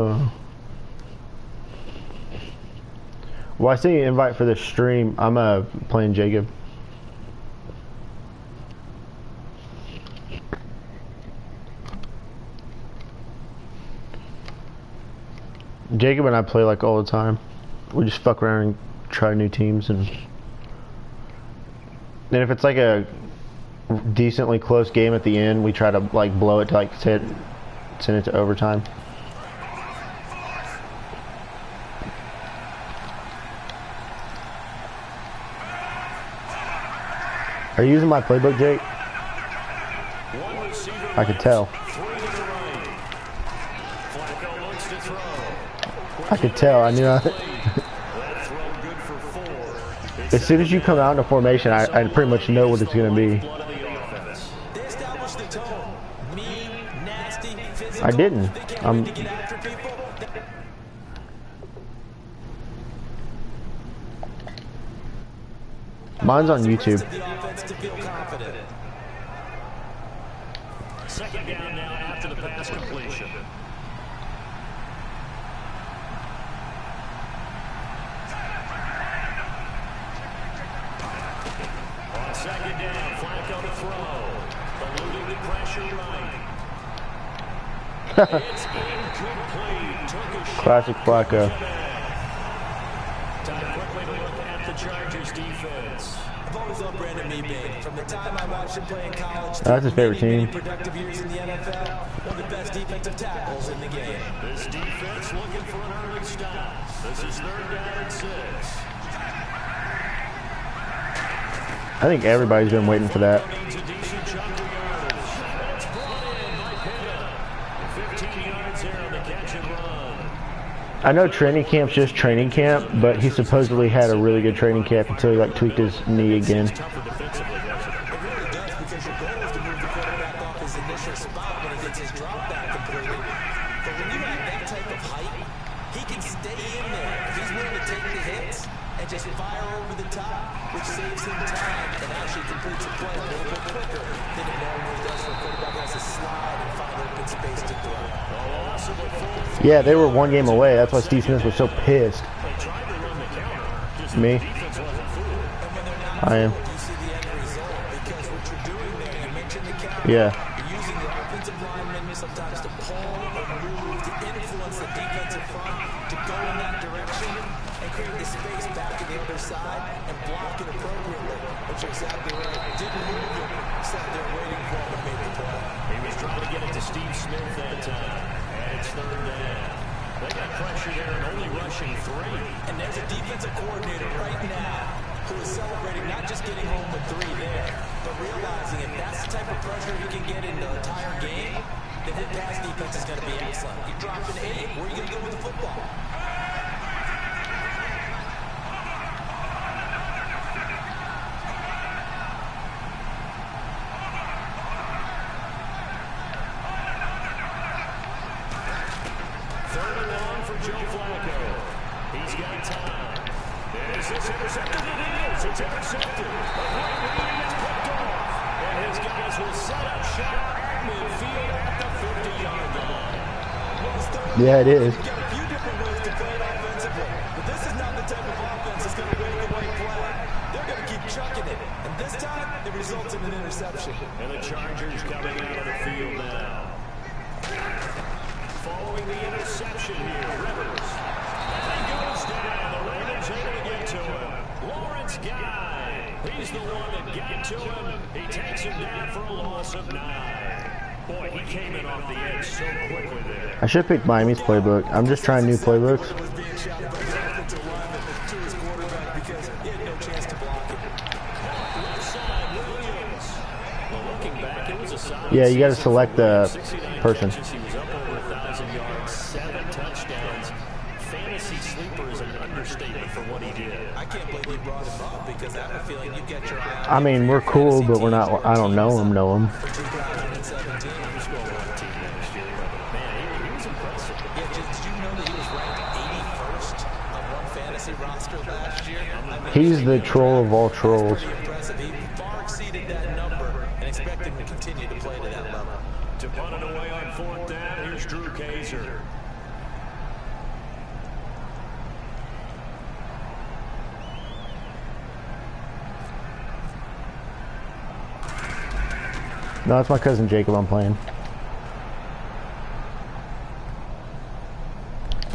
Well, I see you invite for the stream. I'm playing Jacob. Jacob and I play like all the time. We just fuck around and try new teams, and then if it's like a decently close game at the end, we try to like blow it to like send it to overtime. Are you using my playbook, Jake? I could tell. I could tell. I knew. As soon as you come out in a formation, I pretty much know what it's going to be. I didn't. Mine's on YouTube. Second down now after the pass completion. On second down, Flacco to throw. Eluding the pressure right. It's incomplete. Classic Flacco. Time quickly to look at the Chargers defense. I've always loved Brandon Meebane. From the time I watched him play in college, that's his favorite team. Productive years in the NFL, one of the best defensive tackles in the game. This defense looking for an early stop. This is 3rd down and 6. I think everybody's been waiting for that. I know training camp's just training camp, but he supposedly had a really good training camp until he like tweaked his knee again. Just fire over the top, which saves him time and actually completes a play a little bit quicker than it normally does for a quarterback that has to slide and find open space to throw. Yeah, they were 1 game away. That's why Steve Smith was so pissed. Me? I am. Yeah. You're using the offensive linemen sometimes to pull or move to influence the defensive front to go in that direction and create the space back to the other side and block it appropriately. But you're exactly right. Didn't move it. Sat there waiting for him to make the play. He was trying to get it to Steve Smith that time. And it's 3rd down. They got pressure there and only rushing 3. And there's a defensive coordinator right now who is celebrating not just getting home with 3 there, but realizing if that's the type of pressure he can get in the entire game, then his pass defense is going to be excellent. You drop an 8, where are you going to go with the football? Joe Flacco. He's got time. Is this intercepted? It is. It's intercepted. A great read is picked off. And his guys will set up shop at midfield at the 50-yard line. Yeah, it is. You've got a few different ways to play it offensively, but this is not the type of offense that's going to wave the white flag. They're going to keep chucking it. And this time, it results in an interception. And the Chargers coming out of the field now. Following the interception here, Rivers. And he goes down. The Ravens able to get to him. Lawrence Guy. He's the one that got to him. He takes him down for a loss of 9. Boy, he came in off the edge so quickly there. I should pick Miami's playbook. I'm just trying new playbooks. Yeah, you got to select the person. I mean, we're cool, but we're not. I don't know him. He's the troll of all trolls. He far exceeded that number and expect him to continue to play to that level. To punt it away on 4th down, here's Drew Kaiser. No, that's my cousin Jacob I'm playing.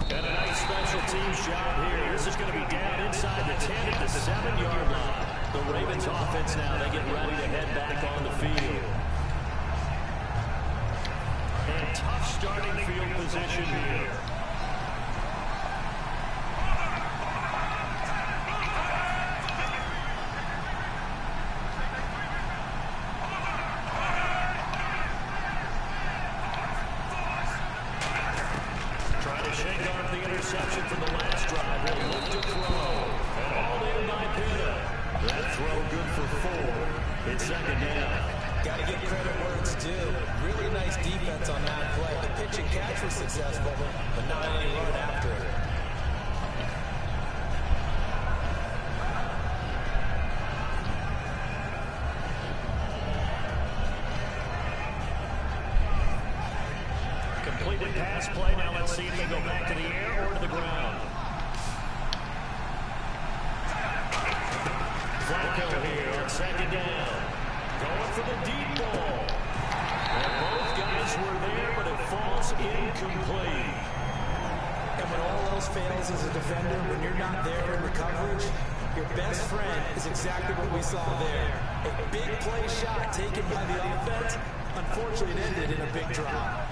And a nice special teams job here. This is going to be down inside the 10 at the 7-yard line. The Ravens offense now, they get ready to head back on the field. And tough starting field position here. Trying to shake off the interception from the last drive. He'll look to throw. And all in by Pitta. That throw good for 4. It's second down. Got to give credit where it's due. Really nice defense on that play. The pitch and catch was successful, but not any run after it. Completed pass play. Now let's see if they go back to the air or to the ground. Flacco here on second down. Going for the deep ball. And both guys were there, but it falls incomplete. And when all else fails as a defender, when you're not there in the coverage, your best friend is exactly what we saw there. A big play shot taken by the offense. Unfortunately, it ended in a big drop.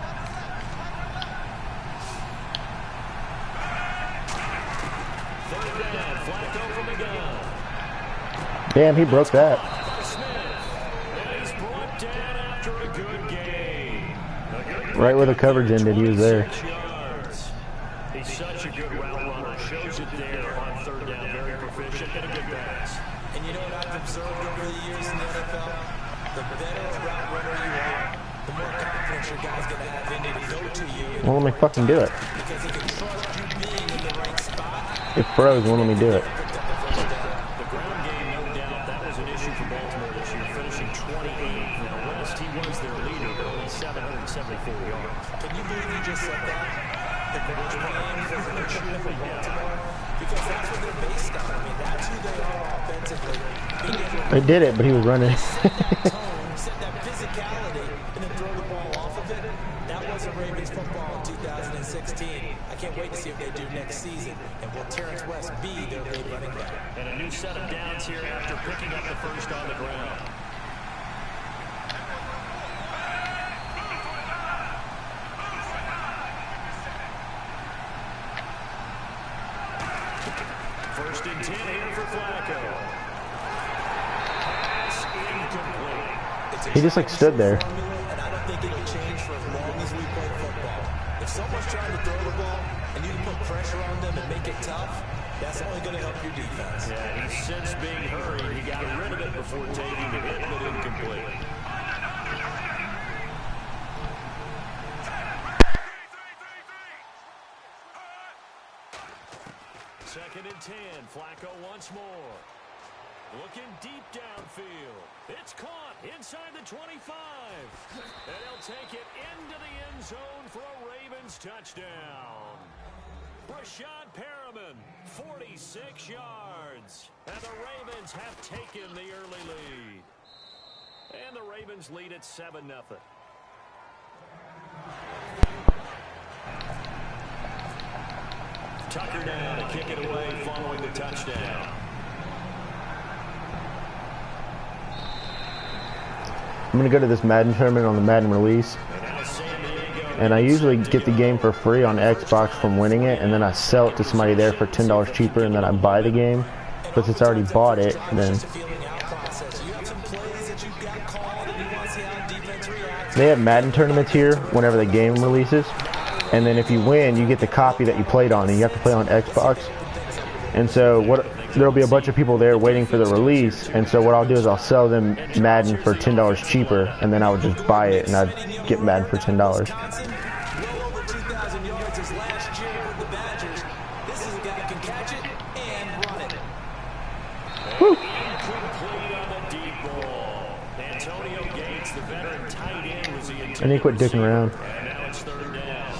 Third down, Flacco from the gun. Damn, he broke that. And he's brought down after a good game. Right where the coverage ended, he was there. 26 yards. He's such a good route runner. Shows it there on third down. Very proficient and a good pass. And you know what I've observed over the years in the NFL? The better route runner you are, the more confidence your guy's going to have in you to go to you. Well, let me fucking do it. Because he can trust you being in the right spot. It froze, won't let me do it. The ground game, no doubt, that was an issue for Baltimore this year, finishing 28th. Now, West, he was their leader, but only 774 yards. Can you believe you just said that? The ground game was an issue for Baltimore? Because that's what they're based on. I mean, that's who they are offensively. They did it, but he was running. Set that physicality and then throw the ball off of it. That wasn't Ravens football in 2016. I can't wait to see what they do next season. And will Terrence West be their lead running back? And a new set of downs here after picking up the first on the ground. First and 10 here for Flacco. Pass incomplete. He just like stood there. And I don't think it'll change for as long as we play football. If someone's trying to throw the ball and you can put pressure on them and make it tough, that's only going to help your defense. Yeah, he's since being hurried. He got rid of it before taking the hit, but incomplete. Second and 10. Flacco once more. Looking deep downfield. It's caught inside the 25. And he'll take it into the end zone for a Ravens touchdown. Rashad Perriman, 46 yards. And the Ravens have taken the early lead. And the Ravens lead at 7-0. Tucker down to kick it away following the touchdown. I'm going to go to this Madden tournament on the Madden release. And I usually get the game for free on Xbox from winning it. And then I sell it to somebody there for $10 cheaper. And then I buy the game. But since I already bought it, then... They have Madden tournaments here whenever the game releases. And then if you win, you get the copy that you played on, and you have to play on Xbox. And so there'll be a bunch of people there waiting for the release. And so what I'll do is I'll sell them Madden for $10 cheaper, and then I would just buy it, and I'd get Madden for $10. Well over 2,000 yards his last year with the Badgers. This is a guy who can catch it and run it. Woo. Incomplete on the deep ball. Antonio Gates, the veteran tight end, was the intended. And he quit dicking around. And now it's third down.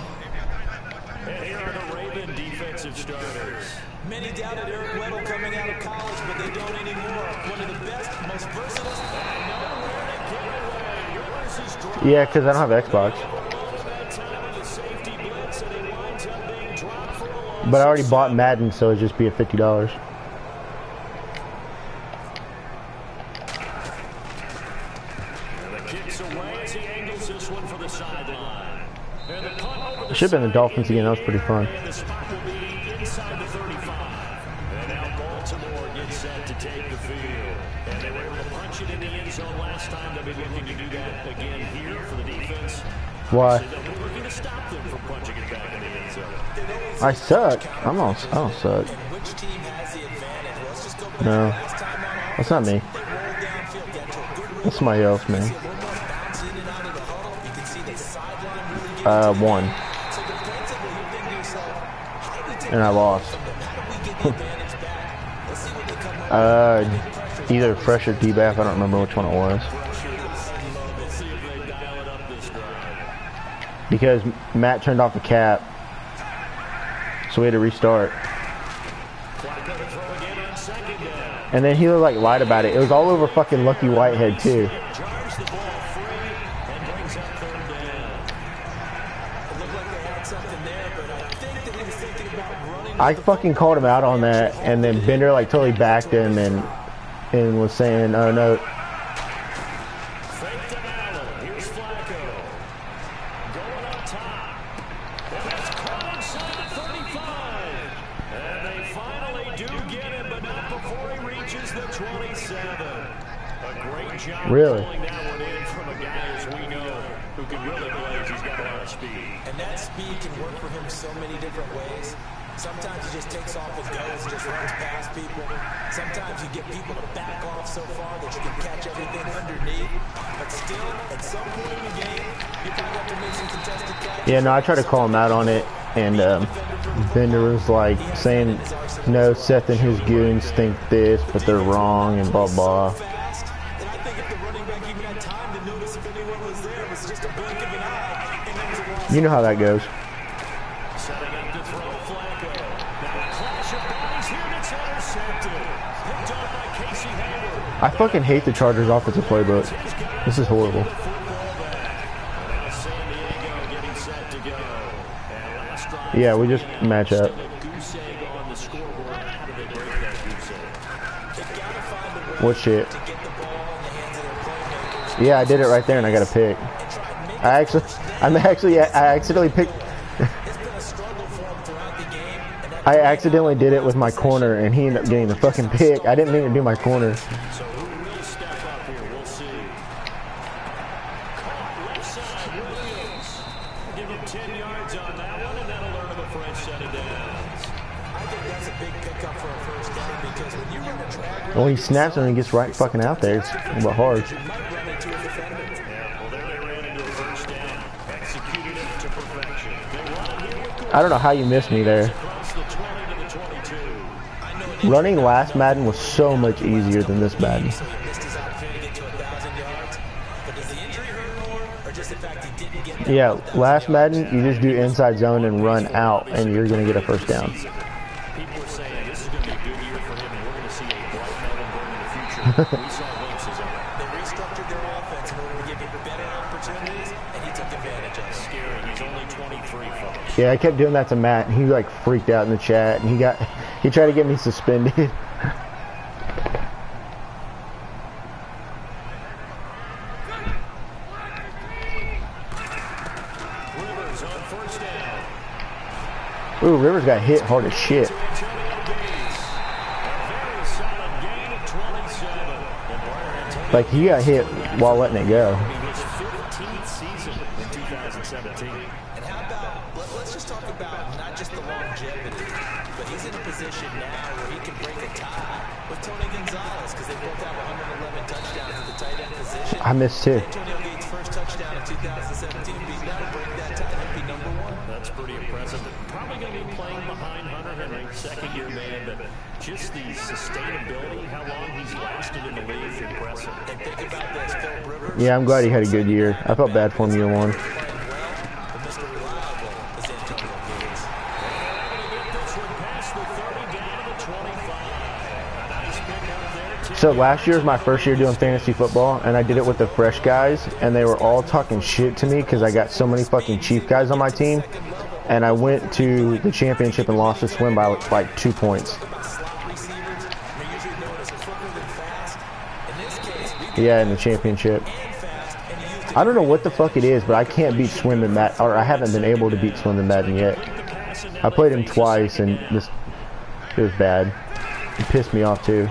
And here are the Raven defensive starters. Many doubted Eric Weddle coming out of college, but they don't anymore. One of the best, most versatile. And nowhere to get away. Yours Yeah, because I don't have Xbox. But I already bought Madden, so it'd just be at $50. It should have been the Dolphins again. That was pretty fun. Why? I suck. I don't suck. No. That's not me. That's somebody else, man. 1. And I lost. Either fresh or debath. I don't remember which one it was. Because Matt turned off the cap, so we had to restart. And then he like lied about it. It was all over fucking Lucky Whitehead too. I fucking called him out on that, and then Bender like totally backed him and was saying, "Oh no." Really? And that speed can work for him so many different ways. Sometimes he just takes off and goes and just runs past people. Sometimes you get people to back off so far that you can catch everything underneath. But still, at some point in the game, you probably have to make some contested catches. Yeah, no, I tried to call him out on it, and Bender was like saying, "No, Seth and his goons think this, but they're wrong," and blah blah. You know how that goes. I fucking hate the Chargers offensive playbook. This is horrible. Yeah, we just match up. What shit? Yeah, I did it right there and I got a pick. I accidentally picked. I accidentally did it with my corner, and he ended up getting the fucking pick. I didn't mean to do my corner. Well, he snaps and he gets right fucking out there. It's a little hard. I don't know how you missed me there. Running last Madden was so much easier than this Madden. Yeah, last Madden, you just do inside zone and run out, and you're going to get a first down. Yeah, I kept doing that to Matt, and he like freaked out in the chat, and he tried to get me suspended. Ooh, Rivers got hit hard as shit. Like, he got hit while letting it go. And how about, let's just talk about not just the longevity, but he's in a position now where he can break a tie with Tony Gonzalez because they both have 111 touchdowns at the tight end position. I missed too. Antonio Gates' first touchdown in 2017 would be now to break that tie. That'd be #1. That's pretty impressive. Probably going to be playing behind Hunter Henry, second-year man, but just the sustainability, how long he's lasted in the league is impressive. And think about this, Phil Rivers. Yeah, I'm glad he had a good year. I felt bad for him year one. So last year was my first year doing fantasy football, and I did it with the fresh guys, and they were all talking shit to me because I got so many fucking chief guys on my team, and I went to the championship and lost the swim by like 2 points. Yeah, in the championship. I don't know what the fuck it is, but I can't beat Swim in Madden, or I haven't been able to beat Swim in Madden yet. I played him twice, and it was bad. It pissed me off too.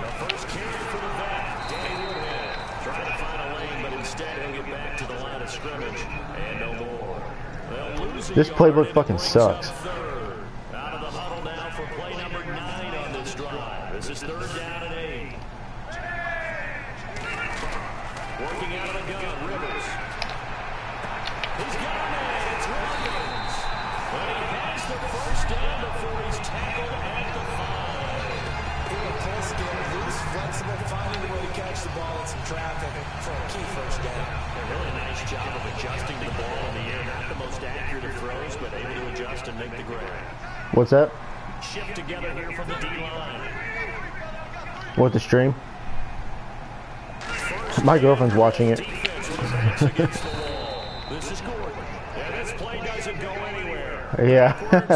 This playbook fucking sucks. Out of the huddle now for play number 9 on this drive. This is 3rd down and 8. Working out of the gun, Rivers. He's got it. It's Williams. And he has the first down before he's tackled at the 5. In a pulse game, loose, flexible, finding a way to catch the ball in some traffic for a key first down. A really nice job of adjusting to the ball in the air. Not the most accurate of throws, but able to adjust and make the grab. What's that? Shift together here from the D-line. What, the stream? My girlfriend's watching it. This is Gordon. And this play doesn't go anywhere. Yeah,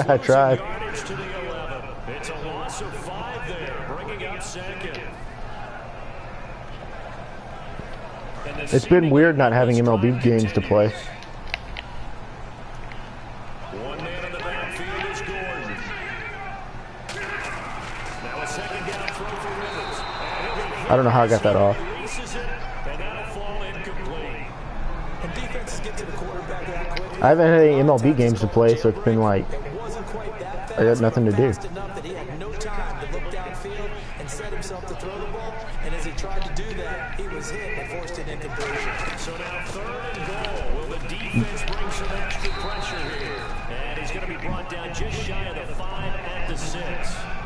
I tried. Yardage to the 11. It's a loss of 5 there, bringing up second. It's been weird not having MLB games to play. One man in the backfield is Gordon. Now a second down throw for Rivers. I don't know how I got that off. And that'll fall incomplete. And defenses get to the quarterback that quickly. I haven't had any MLB games to play, so it's been like, It wasn't quite that fast, I got nothing to do. fast enough that he had no time to look downfield and set himself to throw the ball. And as he tried to do that, he was hit and forced an incompletion. So now 3rd and goal. Will the defense bring some extra pressure here? And he's going to be brought down just shy of the 5 at the 6.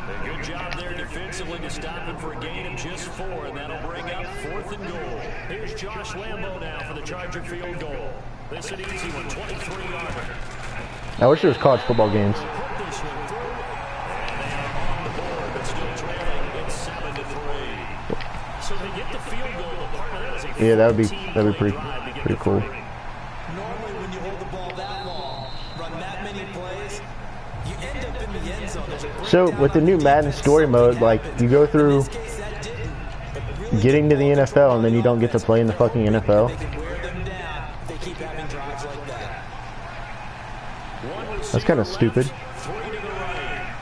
A good job there defensively to stop him for a gain of just 4, and that'll bring up 4th and goal. Here's Josh Lambo now for the Charger field goal. This is an easy one, 23-yarder. I wish there was college football games. Put this one through, and they are on the board, but still trailing. It's 7-3. So they get the field goal. Part of that is a Yeah, that'd be 14-play pretty drive to get pretty to cool. 30. Normally, when you hold the ball that long, run that many plays, you end up in the end zone. There's a So with the new Madden story mode, like you go through case that didn't, but really getting to the NFL and then you don't get to play in the fucking NFL. they can wear them down if they keep having drives like that. That's kind of stupid. 3 to the right.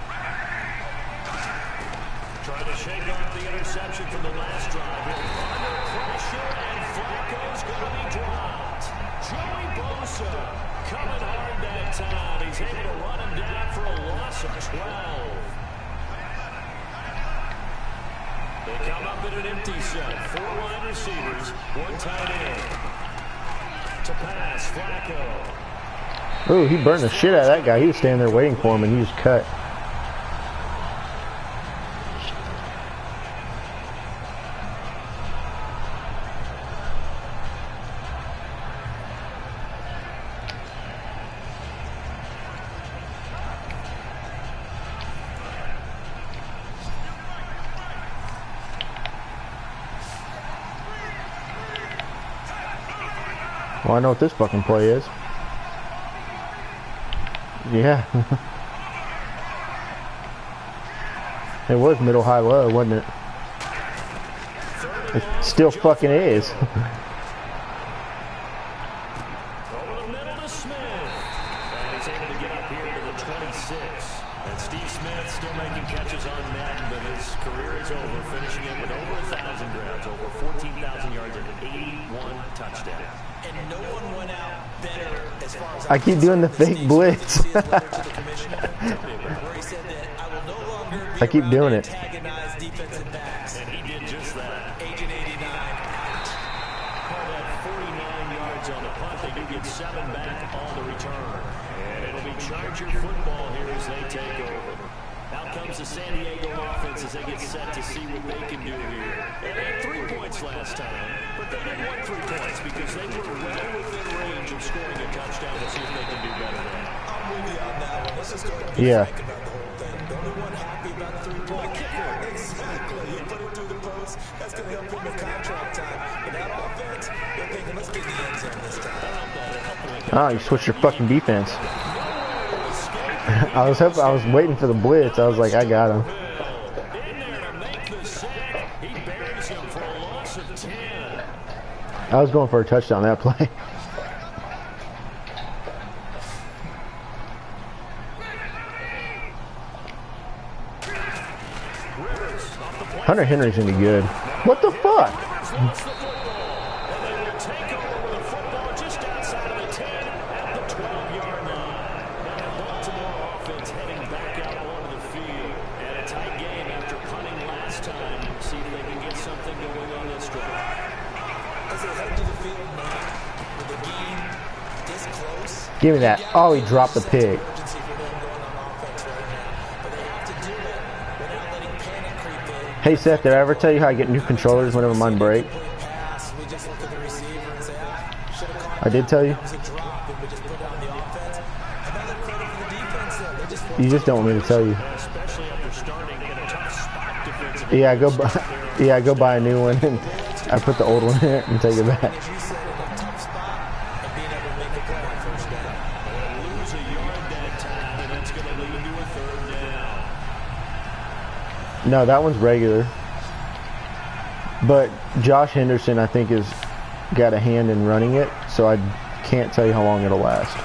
Trying to shake off the interception from the last drive. Under pressure, and Flacco's going to be dropped. Joey Bosa coming hard that time. He's able to run him down for a loss of 12. They come up in an empty set. 4 wide receivers, 1 tight end. To pass, Flacco. Ooh, he burned the shit out of that guy. He was standing there waiting for him and he just cut. Well, I know what this fucking play is. Yeah. It was middle, high, low, wasn't it? It still fucking is. Over the middle to Smith. And he's able to get up here to the 26. And Steve Smith still making catches on Madden, but his career is over, finishing it with over 1,000 grabs, over 14,000 yards, and 81 touchdowns. And no one went out better as far as I keep doing the fake blitz. I keep doing it. Defensive backs. And he did just that. Agent 89 out. Call that 49 yards on the punt. They do get 7 back on the return. And it'll be Charger football here as they take over. Out comes the San Diego offense as they get set to see what they can do here. And they had 3 points last time, but they didn't want 3 points because they were well within range of scoring a touchdown to see if they can do better than that. I'm with you on that one. Let's just go ahead and Yeah. think about the whole thing. The only one happy about the 3-point kicker. Exactly. You put it through the post. That's going to Oh, you switched your fucking defense. I was waiting for the blitz. I was like, I got him. I was going for a touchdown that play. Hunter Henry's gonna be good. What the fuck? Give me that. Oh, he dropped the pig. Hey Seth, did I ever tell you how I get new controllers whenever mine break? I did tell you? You just don't want me to tell you. Yeah, go buy a new one and I put the old one in it and take it back. No, that one's regular. But Josh Henderson, I think, has got a hand in running it, so I can't tell you how long it'll last.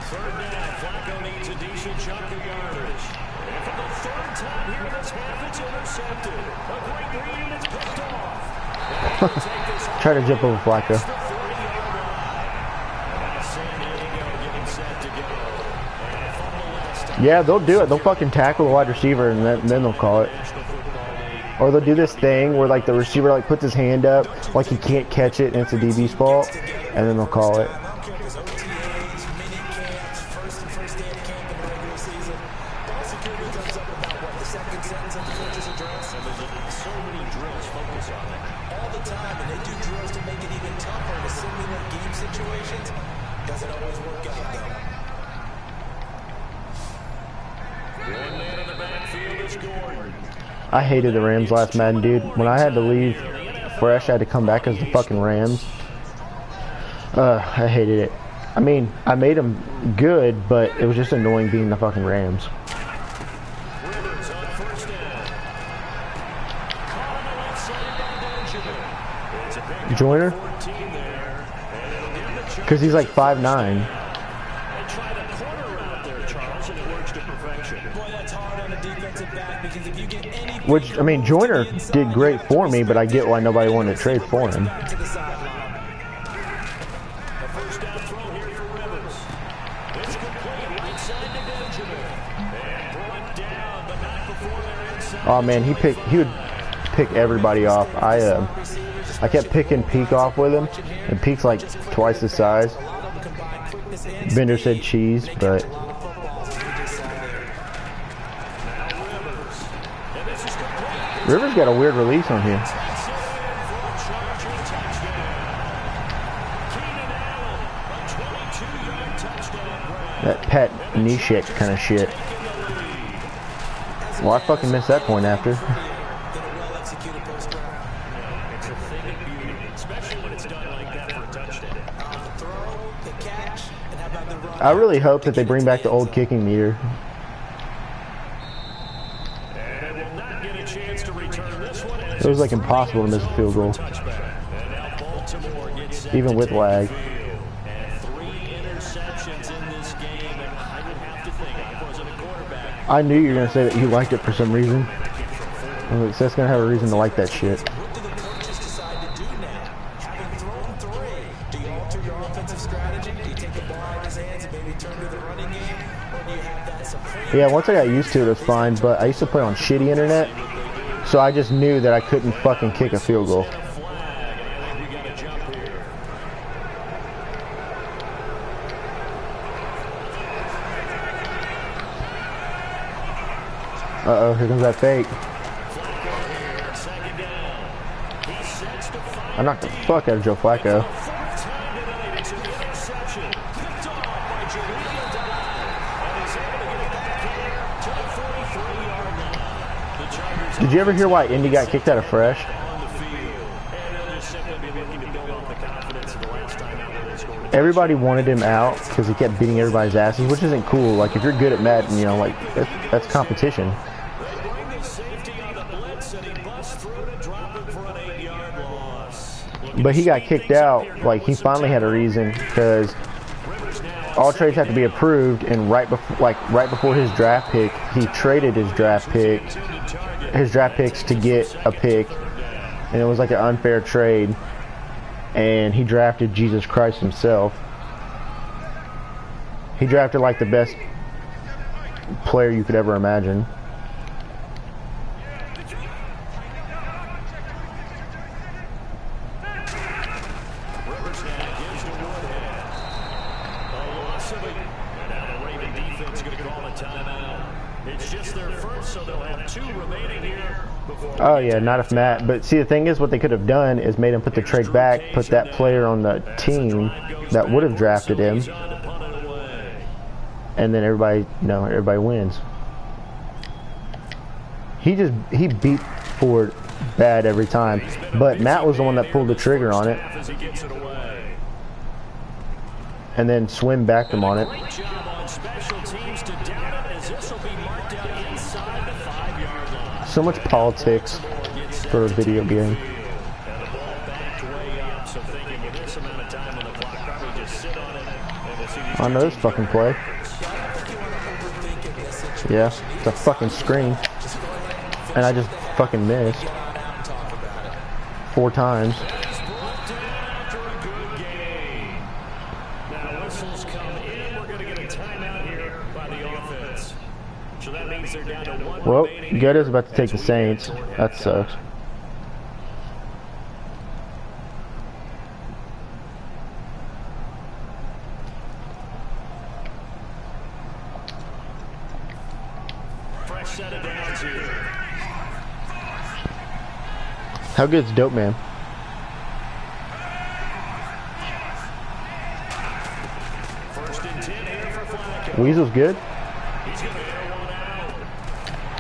Third down, Flacco needs a decent chunk of yardage. And for the third time here this half, it's intercepted. A great read, it's picked off. Try to jump over Flacco. Yeah, they'll do it. They'll fucking tackle the wide receiver and then they'll call it. Or they'll do this thing where like the receiver like puts his hand up like he can't catch it and it's a DB's fault, and then they'll call it. I hated the Rams last Madden, dude. When I had to leave fresh, I had to come back as the fucking Rams. I hated it. I mean, I made them good, but it was just annoying being the fucking Rams. Joyner? Because he's like 5'9". Which, I mean, Joyner did great for me, but I get why nobody wanted to trade for him. Oh man, he would pick everybody off. I kept picking Peak off with him, and Peak's like twice the size. Bender said cheese, but Rivers got a weird release on here. That Pat Neshek kind of shit. Well, I fucking missed that point after. I really hope that they bring back the old kicking meter. It was like impossible to miss a field goal, even with lag. I knew you were going to say that you liked it for some reason. I was like, Seth's going to have a reason to like that shit. Yeah, once I got used to it, it was fine, but I used to play on shitty internet, so I just knew that I couldn't fucking kick a field goal. Uh-oh, here comes that fake. I knocked the fuck out of Joe Flacco. Did you ever hear why Indy got kicked out of fresh? everybody wanted him out because he kept beating everybody's asses, which isn't cool. Like, if you're good at Madden, you know, like, that's competition. They bring the safety on the blitz, and he busts through to drop him for an 8-yard loss. But he got kicked out. Like, he finally had a reason, because all trades have to be approved, and right before his draft pick, he traded his draft picks to get a pick, and it was like an unfair trade. And he drafted Jesus Christ himself. He drafted like the best player you could ever imagine. Oh yeah, not if Matt. But see, the thing is, what they could have done is made him put the trade back, put that player on the team that would have drafted him, and then everybody, you know, everybody wins. He beat Ford bad every time, but Matt was the one that pulled the trigger on it, and then Swim backed him on it. So much politics for a video game. I know this fucking play. Yeah, it's a fucking screen. And I just fucking missed 4 times. Well, Gutta's about to take the Saints. That sucks. How good's Dope Man? Weasel's good?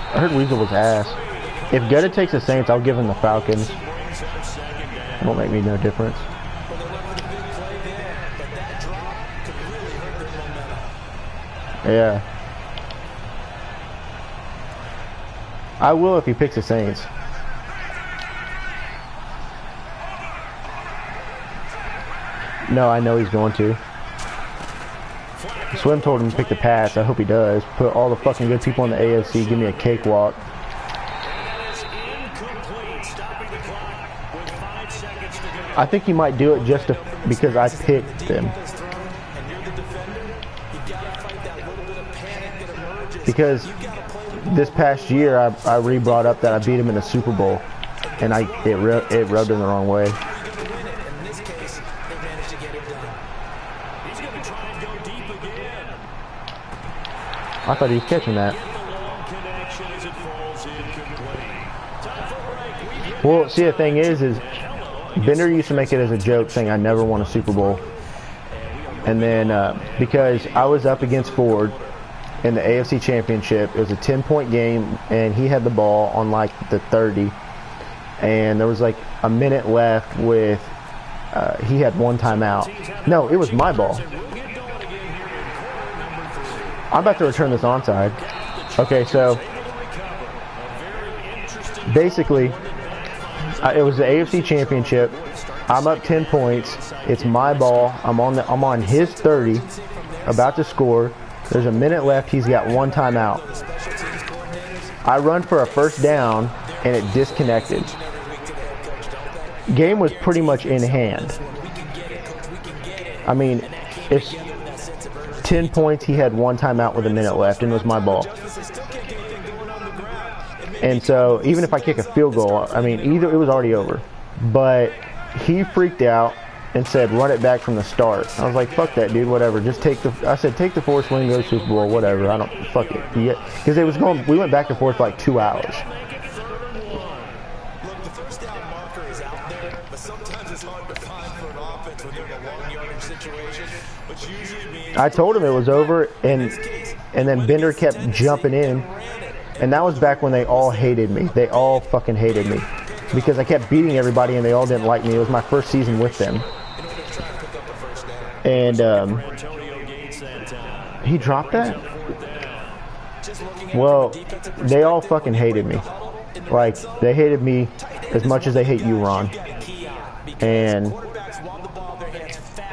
I heard Weasel was ass. If Gutta takes the Saints, I'll give him the Falcons. It won't make me no difference. Yeah. I will if he picks the Saints. No, I know he's going to. Swim told him to pick the pass. I hope he does. Put all the fucking good people in the AFC. Give me a cakewalk. I think he might do it just because I picked them. Because this past year, I re-brought up that I beat him in the Super Bowl, and it rubbed him the wrong way. I thought he was catching that. Well, see, the thing is Bender used to make it as a joke, saying I never won a Super Bowl. And then because I was up against Ford in the AFC Championship, it was a 10-point game, and he had the ball on like the 30, and there was like a minute left with he had 1 timeout. No, it was my ball. I'm about to return this onside. Okay, so basically, it was the AFC Championship. I'm up 10 points. It's my ball. I'm on his 30, about to score. There's a minute left. He's got 1 timeout. I run for a first down, and it disconnected. Game was pretty much in hand. I mean, it's 10 points, he had 1 timeout with a minute left, and it was my ball. And so, even if I kick a field goal, I mean, it was already over. But he freaked out and said, run it back from the start. I was like, fuck that, dude, whatever. Just take the 4th win, go Super Bowl, whatever. I don't, fuck it. Because we went back and forth for like 2 hours. I told him it was over, and then Bender kept jumping in, and that was back when they all hated me. They all fucking hated me because I kept beating everybody, and they all didn't like me. It was my first season with them, And he dropped that? Well, they all fucking hated me. Like, they hated me as much as they hate you, Ron. And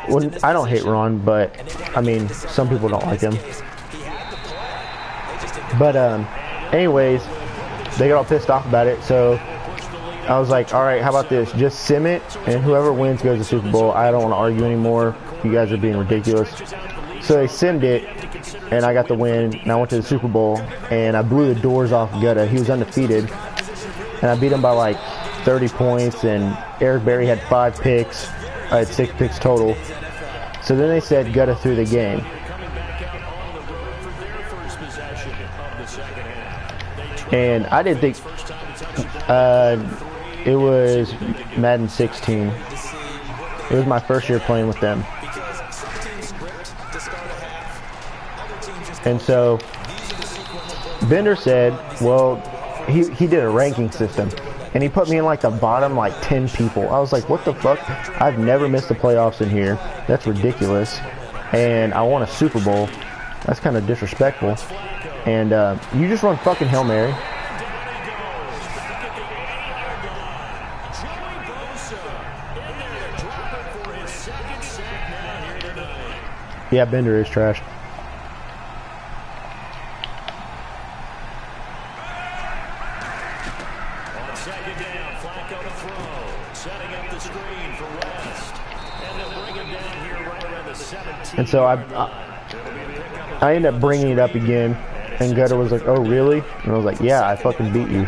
well, I don't hate Ron, but I mean, some people don't like him. But anyways, they got all pissed off about it, so I was like, all right, how about this? Just sim it, and whoever wins goes to Super Bowl. I don't want to argue anymore. You guys are being ridiculous. So they simmed it, and I got the win, and I went to the Super Bowl, and I blew the doors off Gutta. He was undefeated, and I beat him by like 30 points, and Eric Berry had 5 picks. I had 6 picks total. So then they said Gutta threw the game. And I didn't think it was Madden 16. It was my first year playing with them. And so Bender said, well, he did a ranking system. And he put me in like the bottom like 10 people. I was like, what the fuck? I've never missed the playoffs in here. That's ridiculous. And I won a Super Bowl. That's kind of disrespectful. And you just run fucking Hail Mary. Yeah, Bender is trash. On second down, Flacco to throw. Setting up the screen for West. And they'll bring him down here right around the 17. And so I ended up bringing it up again. And Gutta was like, oh, really? And I was like, yeah, I fucking beat you.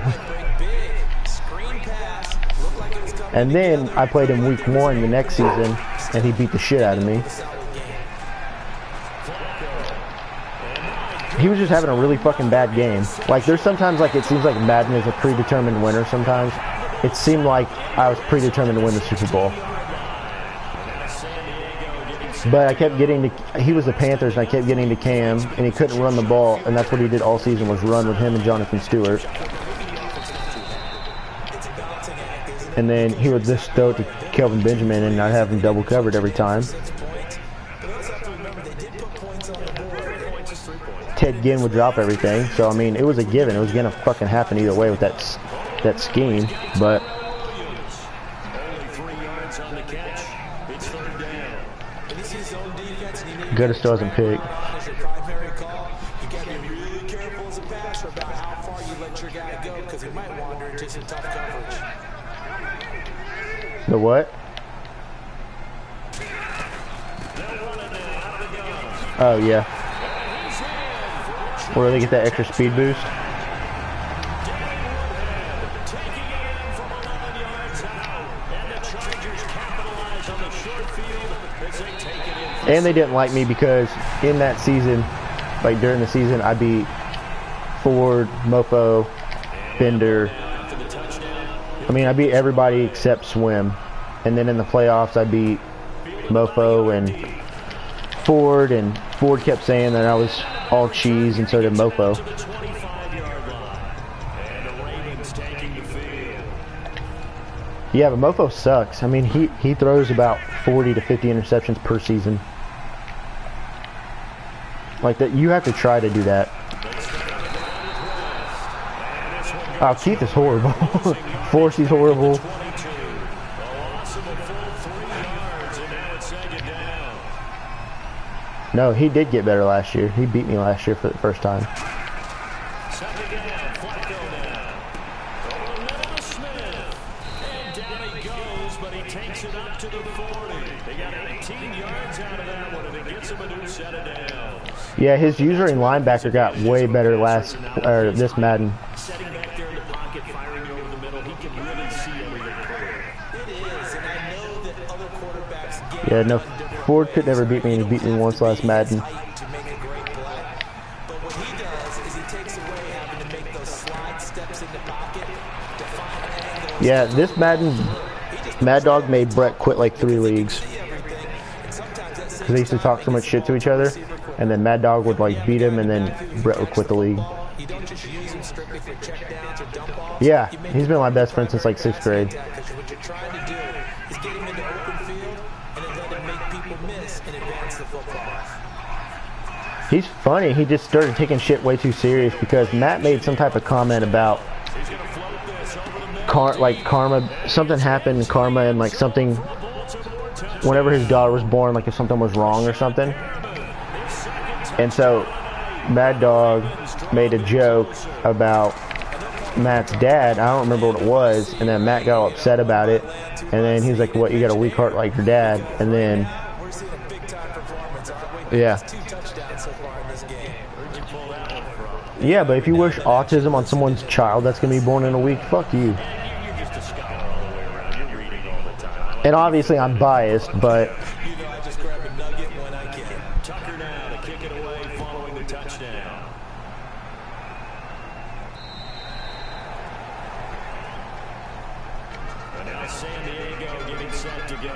And then I played him week 1 the next season, and he beat the shit out of me. He was just having a really fucking bad game. Like, there's sometimes, like, it seems like Madden is a predetermined winner sometimes. It seemed like I was predetermined to win the Super Bowl. But I kept getting to, he was the Panthers, and I kept getting to Cam, and he couldn't run the ball, and that's what he did all season, was run with him and Jonathan Stewart. And then he would just throw it to Kelvin Benjamin, and I'd have him double covered every time. Ted Ginn would drop everything, so I mean, it was a given. It was gonna fucking happen either way with that scheme, but Gutta still hasn't picked. The what? Oh yeah. Where they get that extra speed boost. And they didn't like me because in that season, like during the season, I beat Ford, Mofo, Bender. I mean, I beat everybody except Swim. And then in the playoffs, I beat Mofo and Ford kept saying that I was all cheese, and so did Mofo. Yeah, but Mofo sucks. I mean, he throws about 40 to 50 interceptions per season. Like that, you have to try to do that. Oh, Keith is horrible. Forsey's horrible. No, he did get better last year. He beat me last year for the first time. Second down, Flacco now. Over the middle to Smith. And down he goes, but he takes it up to the 40. They got 18 yards out of that one, and it gets him a new set of downs. Yeah, his user and linebacker got way better this Madden. Setting back there in the pocket, firing over the middle, he can really see everything clear. It is, and I know that other quarterbacks get Yeah, no, Ford could never beat me, and he beat me once last Madden. to make a great play. But what he does is he takes away having to make those slide steps in the pocket to find angles. Yeah, this Madden, Mad Dog made Brett quit like 3 leagues. Because they used to talk so much shit to each other, and then Mad Dog would like beat him, and then Brett would quit the league. You don't just use him strictly for checkdowns or dump offs. Yeah, he's been my best friend since like 6th grade. Because what you're trying to do is get him into open field and then let him make people miss and advance the football. He's funny. He just started taking shit way too serious because Matt made some type of comment about karma. Something happened in karma and like something whenever his daughter was born, like if something was wrong or something. And so Mad Dog made a joke about Matt's dad. I don't remember what it was, and then Matt got all upset about it. And then he was like, "What? You got a weak heart like your dad?" And then We're seeing a big time performance, aren't we? yeah. 2 touchdowns so far in this game. Where'd you pull that one from? Yeah, but if you wish autism on someone's child that's going to be born in a week, fuck you. You're just a scholar all the way around. You're reading all the time. And obviously I'm biased, but You know, I just grab a nugget when I can. Tucker now to kick it away following the touchdown. And now San Diego getting set to go.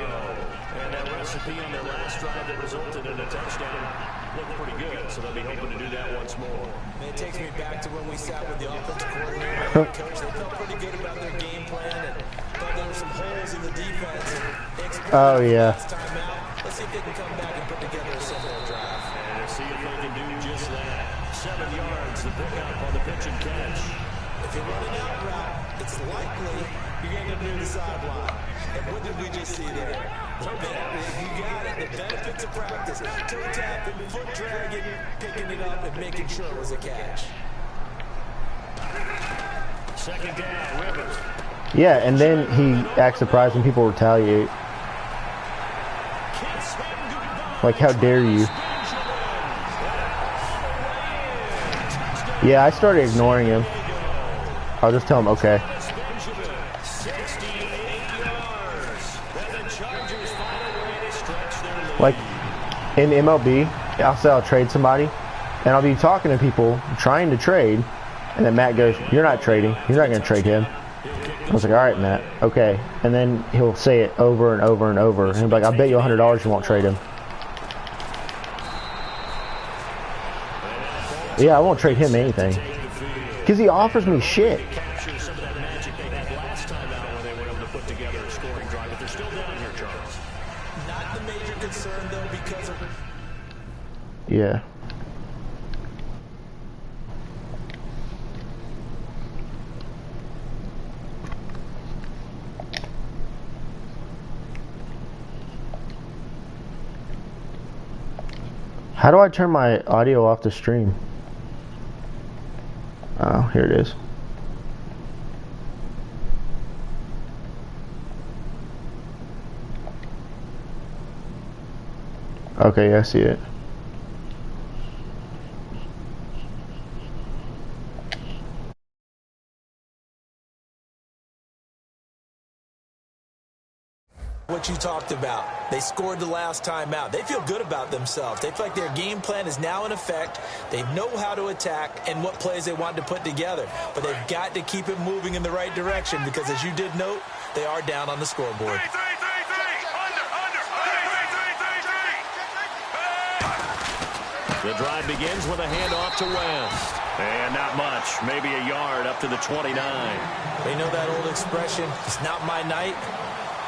And that recipe on their last drive that resulted in a touchdown looked pretty good, so they'll be hoping to do that once more. It takes me back to when we sat with the offensive coordinator and the coach. They felt pretty good about their game plan and thought there were some holes in the defense. And oh yeah. last time out, let's see if they can come back and put together a similar drive. And we'll see if they can do just that. 7 yards, the pickup on the pitch and catch. If you're running out route, it's likely you're going to get near the sideline. And what did we just see there? You got it. The benefits of practice. Toe tapping, foot dragging, picking it up, and making sure it was a catch. Second down, Rivers. Yeah, and then he acts surprised when people retaliate. Like, how dare you? Yeah, I started ignoring him. I'll just tell him, okay. 68 yards. And the Chargers find a way to stretch their lead. Like, in MLB, I'll say I'll trade somebody, and I'll be talking to people, trying to trade, and then Matt goes, "You're not trading. You're not going to trade him." I was like, "All right, Matt, okay." And then he'll say it over and over and over, and he'll be like, "I'll bet you $100 you won't trade him." Yeah, I won't trade him anything. Because he offers me shit. Capture some of that magic they had last time out when they were able to put together a scoring drive, but they're still down here, Charles. Not the major concern, though, because of... Yeah. How do I turn my audio off the stream? Oh, here it is. Okay, I see it. What you talked about. They scored the last time out. They feel good about themselves. They feel like their game plan is now in effect. They know how to attack and what plays they want to put together. But they've got to keep it moving in the right direction because, as you did note, they are down on the scoreboard. The drive begins with a handoff to West. And not much, maybe a yard up to the 29. They know that old expression, it's not my night.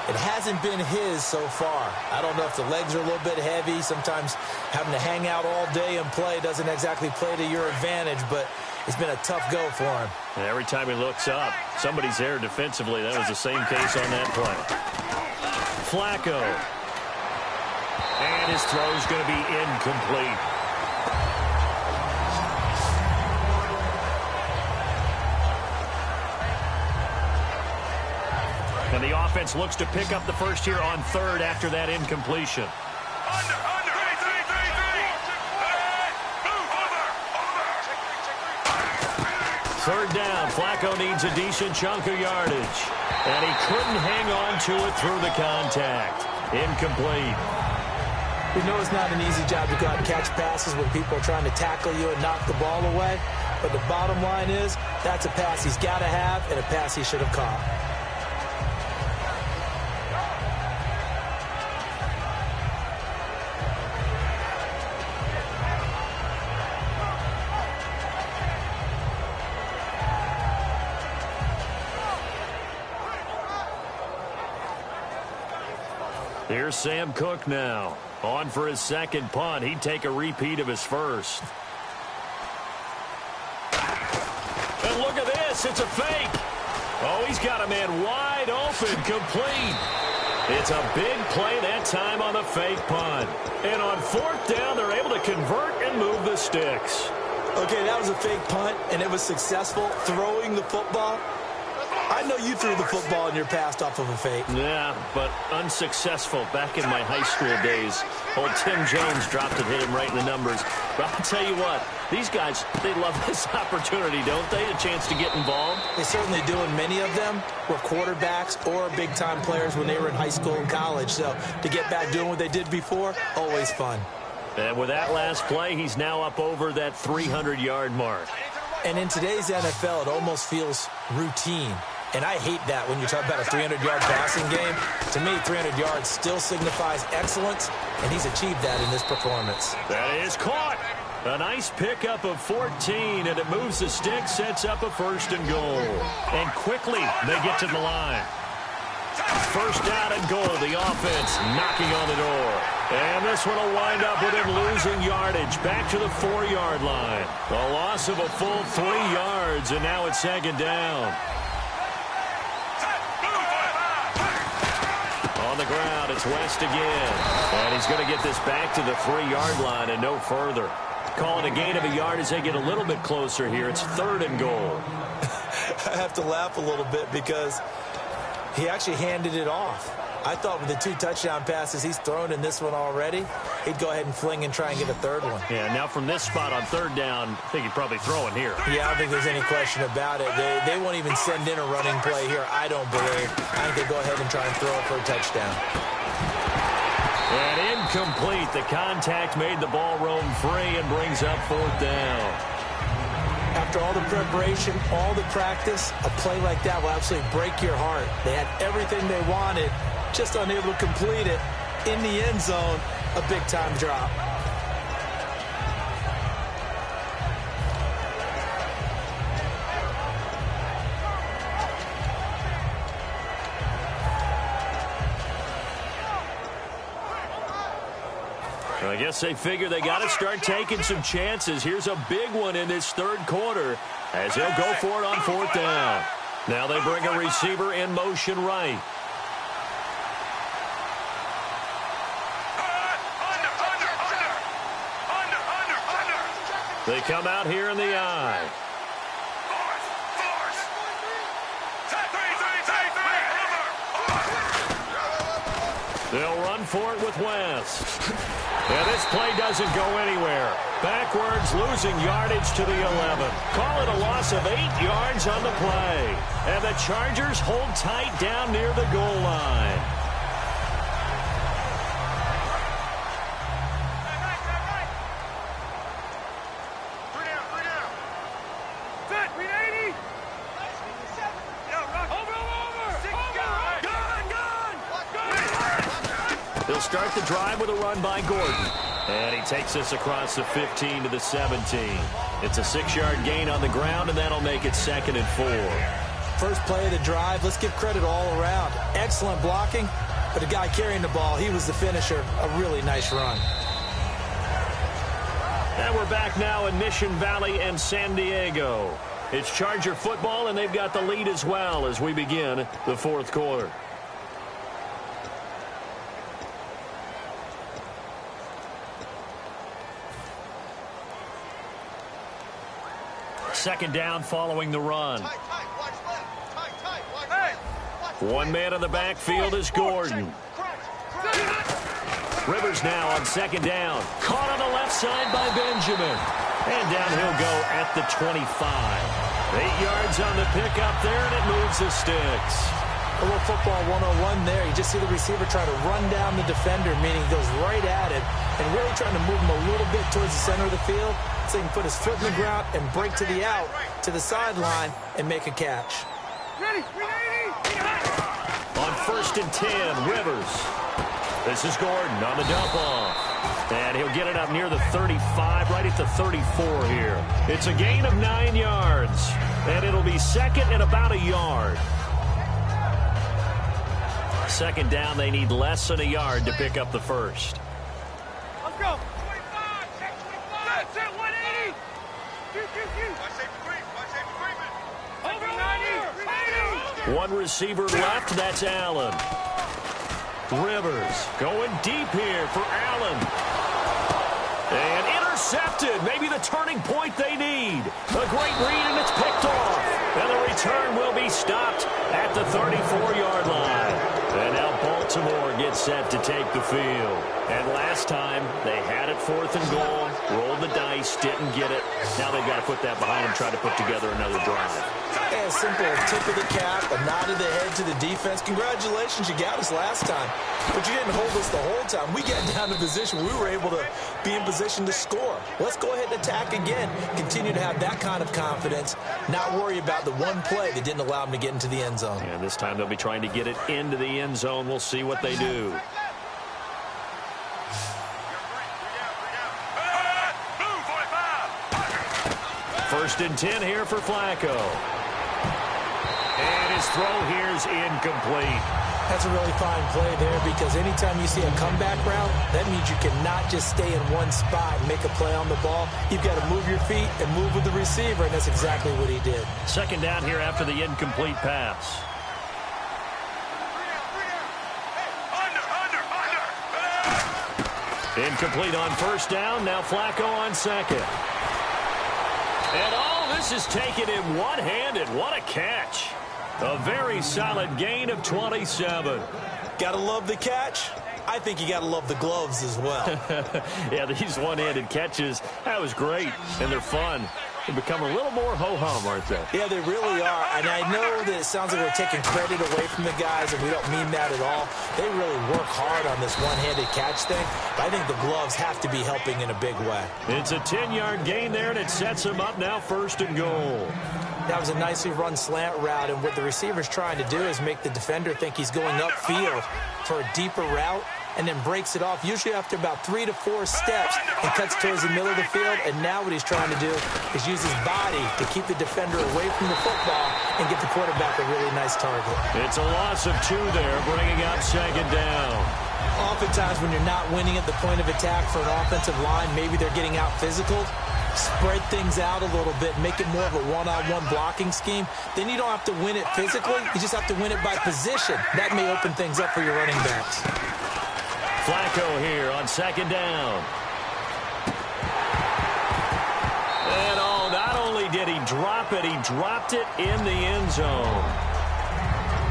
It hasn't been his so far. I don't know if the legs are a little bit heavy. Sometimes having to hang out all day and play doesn't exactly play to your advantage, but it's been a tough go for him. And every time he looks up, somebody's there defensively. That was the same case on that play. Flacco. And his throw's going to be incomplete. And the offense looks to pick up the first here on third after that incompletion. Third down, Flacco needs a decent chunk of yardage. And he couldn't hang on to it through the contact. Incomplete. We know it's not an easy job to go out and catch passes when people are trying to tackle you and knock the ball away. But the bottom line is, that's a pass he's got to have and a pass he should have caught. Here's Sam Cook now. On for his second punt. He'd take a repeat of his first. And look at this. It's a fake. Oh, he's got a man wide open. Complete. It's a big play that time on the fake punt. And on fourth down, they're able to convert and move the sticks. Okay, that was a fake punt, and it was successful throwing the football. I know you threw the football in your past off of a fake. Yeah, but unsuccessful back in my high school days. Old Tim Jones dropped it, hit him right in the numbers. But I'll tell you what, these guys, they love this opportunity, don't they? A chance to get involved. They certainly do, and many of them were quarterbacks or big-time players when they were in high school and college. So to get back doing what they did before, always fun. And with that last play, he's now up over that 300-yard mark. And in today's NFL, it almost feels routine. And I hate that when you talk about a 300-yard passing game. To me, 300 yards still signifies excellence, and he's achieved that in this performance. That is caught. A nice pickup of 14, and it moves the stick, sets up a first and goal. And quickly, they get to the line. First down and goal, the offense knocking on the door. And this one will wind up with him losing yardage back to the 4-yard line. A loss of a full 3 yards, and now it's second down. On the ground, it's West again. And he's going to get this back to the 3-yard line and no further. Calling a gain of a yard as they get a little bit closer here. It's third and goal. I have to laugh a little bit because he actually handed it off. I thought with the 2 touchdown passes he's thrown in this one already, he'd go ahead and fling and try and get a third one. Yeah, now from this spot on third down, I think he'd probably throw it here. Yeah, I don't think there's any question about it. They won't even send in a running play here, I don't believe. I think they go ahead and try and throw it for a touchdown. And incomplete. The contact made the ball roam free and brings up fourth down. After all the preparation, all the practice, a play like that will absolutely break your heart. They had everything they wanted, just unable to complete it. In the end zone, a big-time drop. I guess they figure they got to start taking some chances. Here's a big one in this third quarter as they'll go for it on fourth down. Now they bring a receiver in motion right. They come out here in the eye. They'll run for it with West. And this play doesn't go anywhere. Backwards, losing yardage to the 11. Call it a loss of 8 yards on the play. And the Chargers hold tight down near the goal line. He'll start the drive with a run by Gordon. And he takes this across the 15 to the 17. It's a 6-yard gain on the ground, and that'll make it 2nd and 4. First play of the drive, let's give credit all around. Excellent blocking, but the guy carrying the ball, he was the finisher. A really nice run. And we're back now in Mission Valley and San Diego. It's Charger football, and they've got the lead as well as we begin the fourth quarter. Second down following the run. One man in the backfield is Gordon. Rivers now on second down. Caught on the left side by Benjamin. And down he'll go at the 25. 8 yards on the pickup there, and it moves the sticks. A little football 101 there. You just see the receiver try to run down the defender, meaning he goes right at it, and really trying to move him a little bit towards the center of the field so he can put his foot in the ground and break to the out, to the sideline, and make a catch. On 1st and 10, Rivers. This is Gordon on the dump off. And he'll get it up near the 35, right at the 34 here. It's a gain of 9 yards. And it'll be 2nd and about a yard. Second down, they need less than a yard to pick up the first. Let's go. 25, check 25. That's it, 180. Over 90. One receiver left, that's Allen. Rivers going deep here for Allen. And intercepted, maybe the turning point they need. A great read, and it's picked off. And the return will be stopped at the 34-yard line. And now Baltimore gets set to take the field. And last time, they had it 4th and goal, rolled the dice, didn't get it. Now they've got to put that behind them, try to put together another drive. Yeah, a simple tip of the cap, a nod of the head to the defense. Congratulations, you got us last time. But you didn't hold us the whole time. We got down to position. We were able to be in position to score. Let's go ahead and attack again. Continue to have that kind of confidence. Not worry about the one play that didn't allow them to get into the end zone. And this time they'll be trying to get it into the end zone. We'll see what they do. First and 10 here for Flacco. And his throw here's incomplete. That's a really fine play there, because anytime you see a comeback route, that means you cannot just stay in one spot and make a play on the ball. You've got to move your feet and move with the receiver, and that's exactly what he did. Second down here after the incomplete pass. Incomplete on first down. Now Flacco on second. And this is taken in one-handed. What a catch. A very solid gain of 27. Gotta love the catch. I think you gotta love the gloves as well. Yeah, these one-handed catches, that was great, and they're fun. They become a little more ho-hum, aren't they? Yeah, they really are. And I know that it sounds like we're taking credit away from the guys, and we don't mean that at all. They really work hard on this one-handed catch thing. But I think the gloves have to be helping in a big way. It's a 10-yard gain there, and it sets them up now 1st and goal. That was a nicely run slant route, and what the receiver's trying to do is make the defender think he's going upfield for a deeper route, and then breaks it off, usually after about 3 to 4 steps, and cuts towards the middle of the field. And now what he's trying to do is use his body to keep the defender away from the football and get the quarterback a really nice target. It's a loss of 2 there, bringing up second down. Oftentimes when you're not winning at the point of attack for an offensive line, maybe they're getting out physical. Spread things out a little bit, make it more of a one-on-one blocking scheme. Then you don't have to win it physically. You just have to win it by position. That may open things up for your running backs. Flacco here on second down. And not only did he drop it, he dropped it in the end zone.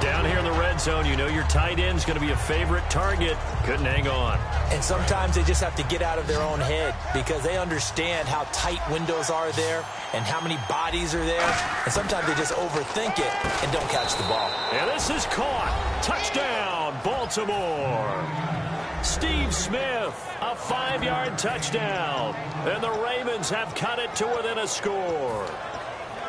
Down here in the red zone, you know your tight end's going to be a favorite target. Couldn't hang on. And sometimes they just have to get out of their own head, because they understand how tight windows are there and how many bodies are there. And sometimes they just overthink it and don't catch the ball. And this is caught. Touchdown, Baltimore. Steve Smith, a 5-yard touchdown. And the Ravens have cut it to within a score.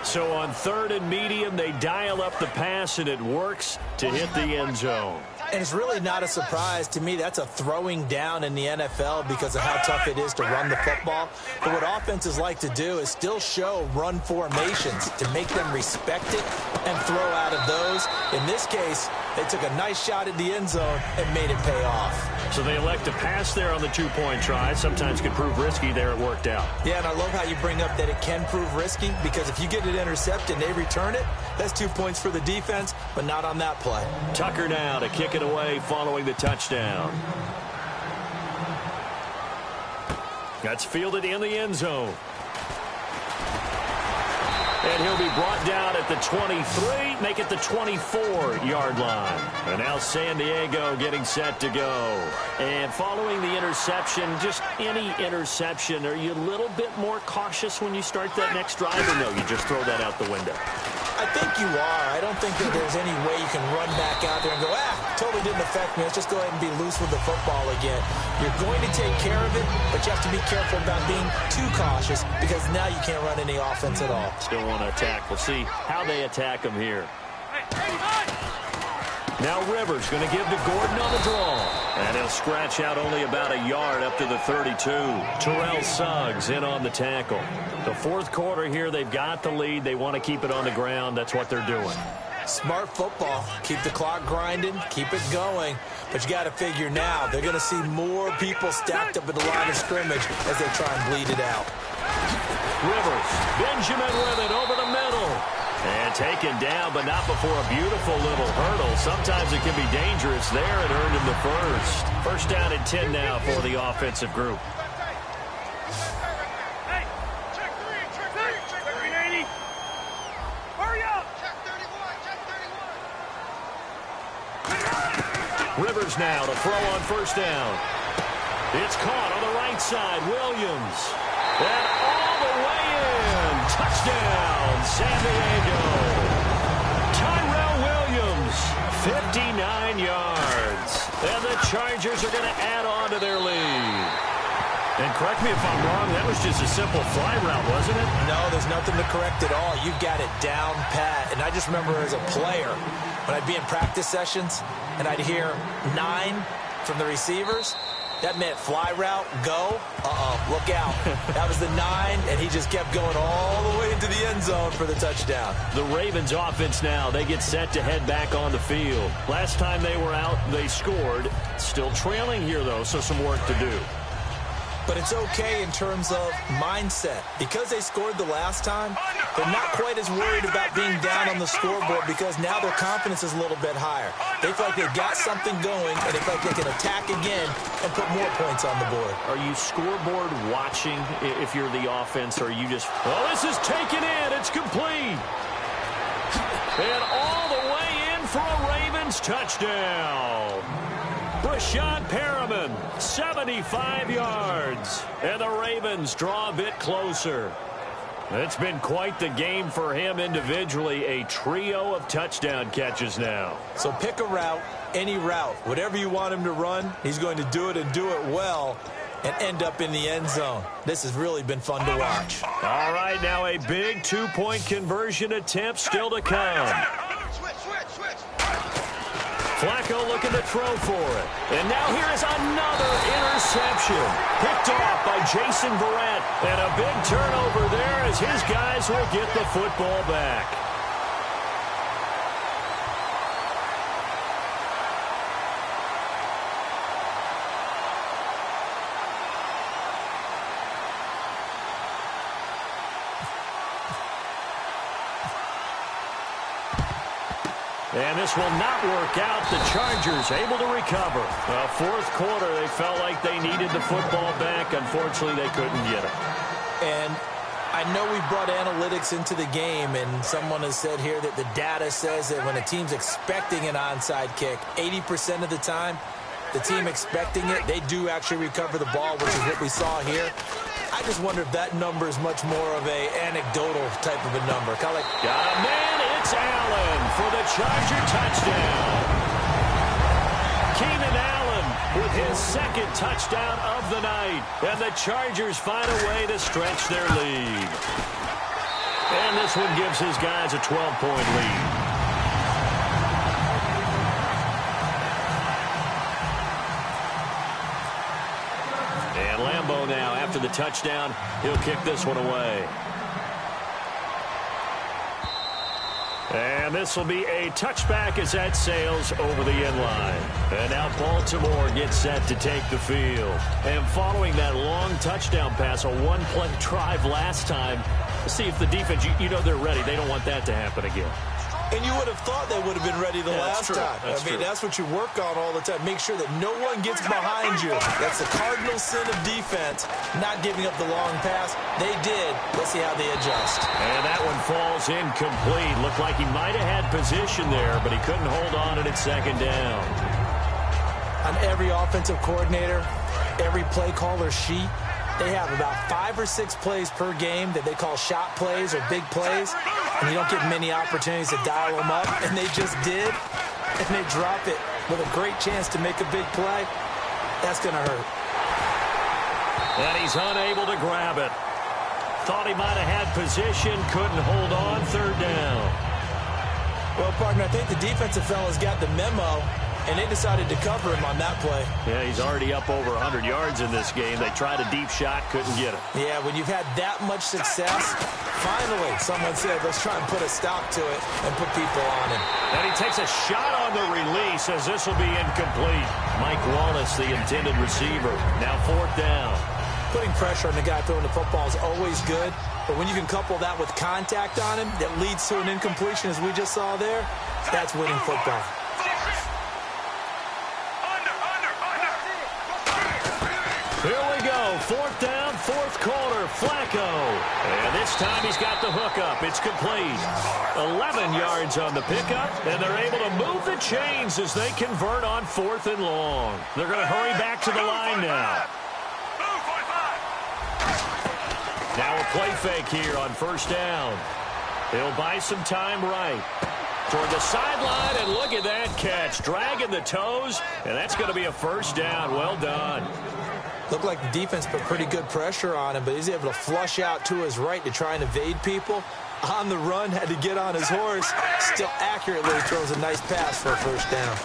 So on 3rd and medium, they dial up the pass, and it works to hit the end zone. And it's really not a surprise to me. That's a throwing down in the NFL because of how tough it is to run the football. But what offenses like to do is still show run formations to make them respect it and throw out of those. In this case, they took a nice shot at the end zone and made it pay off. So they elect to pass there on the 2-point try. Sometimes could prove risky. There it worked out. Yeah, and I love how you bring up that it can prove risky, because if you get it intercepted and they return it, that's 2 points for the defense, but not on that play. Tucker now to kick it away following the touchdown. That's fielded in the end zone. And he'll be brought down at the 23, make it the 24-yard line. And now San Diego getting set to go. And following the interception, just any interception, are you a little bit more cautious when you start that next drive, or no, you just throw that out the window? I think you are. I don't think that there's any way you can run back out there and go, totally didn't affect me. Let's just go ahead and be loose with the football again. You're going to take care of it, but you have to be careful about being too cautious, because now you can't run any offense at all. Still want to attack. We'll see how they attack them here. Now Rivers going to give to Gordon on the draw. And he'll scratch out only about a yard up to the 32. Terrell Suggs in on the tackle. The fourth quarter here, they've got the lead. They want to keep it on the ground. That's what they're doing. Smart football. Keep the clock grinding, keep it going. But you got to figure now, they're going to see more people stacked up at the line of scrimmage as they try and bleed it out. Rivers, Benjamin with it over the middle. And taken down, but not before a beautiful little hurdle. Sometimes it can be dangerous there. It earned him the first. First down and 10 now for the offensive group. Hey, check three, 90. Hurry up. Check 31. Rivers now to throw on first down. It's caught on the right side. Williams. And all the way in. Touchdown, San Diego. Tyrell Williams, 59 yards. And the Chargers are going to add on to their lead. And correct me if I'm wrong, that was just a simple fly route, wasn't it? No, there's nothing to correct at all. You've got it down pat. And I just remember as a player, when I'd be in practice sessions and I'd hear 9 from the receivers, that meant fly route, go, look out. That was the 9, and he just kept going all the way into the end zone for the touchdown. The Ravens offense now, they get set to head back on the field. Last time they were out, they scored. Still trailing here, though, so some work to do. But it's okay in terms of mindset. Because they scored the last time, they're not quite as worried about being down on the scoreboard because now their confidence is a little bit higher. They feel like they've got something going, and they feel like they can attack again and put more points on the board. Are you scoreboard watching if you're the offense, or are you just, oh, this is taken in. It's complete. And all the way in for a Ravens touchdown. Brashad Perriman, 75 yards. And the Ravens draw a bit closer. It's been quite the game for him individually. A trio of touchdown catches now. So pick a route, any route. Whatever you want him to run, he's going to do it and do it well and end up in the end zone. This has really been fun to watch. All right, now a big two-point conversion attempt still to come. Flacco looking to throw for it. And now here is another interception. Picked off by Jason Verrett. And a big turnover there as his guys will get the football back. And this will not work out. The Chargers able to recover. Fourth quarter, they felt like they needed the football back. Unfortunately, they couldn't get it. And I know we brought analytics into the game, and someone has said here that the data says that when a team's expecting an onside kick, 80% of the time, the team expecting it, they do actually recover the ball, which is what we saw here. I just wonder if that number is much more of a anecdotal type of a number. Kind of like, got a man, it's Allen for the Charger touchdown. Keenan Allen with his second touchdown of the night. And the Chargers find a way to stretch their lead. And this one gives his guys a 12-point lead. Lambeau now, after the touchdown, he'll kick this one away. And this will be a touchback as that sails over the end line. And now Baltimore gets set to take the field. And following that long touchdown pass, a one-play drive last time, see if the defense, you know they're ready. They don't want that to happen again. and you would have thought they would have been ready the last time. That's what you work on all the time. Make sure that no one gets behind you. That's the cardinal sin of defense, not giving up the long pass. They did. Let's see how they adjust. And that one falls incomplete. Looked like he might have had position there, but he couldn't hold on at second down. On every offensive coordinator, every play caller sheet, they have about 5 or 6 plays per game that they call shot plays or big plays, and you don't get many opportunities to dial them up, and they just did, and they drop it with a great chance to make a big play. That's going to hurt. And he's unable to grab it. Thought he might have had position, couldn't hold on, third down. Well, partner, I think the defensive fellas got the memo, and they decided to cover him on that play. Yeah, he's already up over 100 yards in this game. They tried a deep shot, couldn't get it. Yeah, when you've had that much success, Finally, someone said, let's try and put a stop to it and put people on him. And he takes a shot on the release as this will be incomplete. Mike Wallace, the intended receiver. Now 4th down. Putting pressure on the guy throwing the football is always good, but when you can couple that with contact on him that leads to an incompletion, as we just saw there, that's winning football. Here we go. 4th down, 4th quarter. Flacco. And this time he's got the hook up. It's complete. 11 yards on the pickup, and they're able to move the chains as they convert on 4th and long. They're going to hurry back to the line now. Now a play fake here on 1st down. He'll buy some time right. Toward the sideline, and look at that catch. Dragging the toes, and that's going to be a 1st down. Well done. Looked like the defense put pretty good pressure on him, but he's able to flush out to his right to try and evade people. On the run, had to get on his horse. Still accurately throws a nice pass for a 1st down.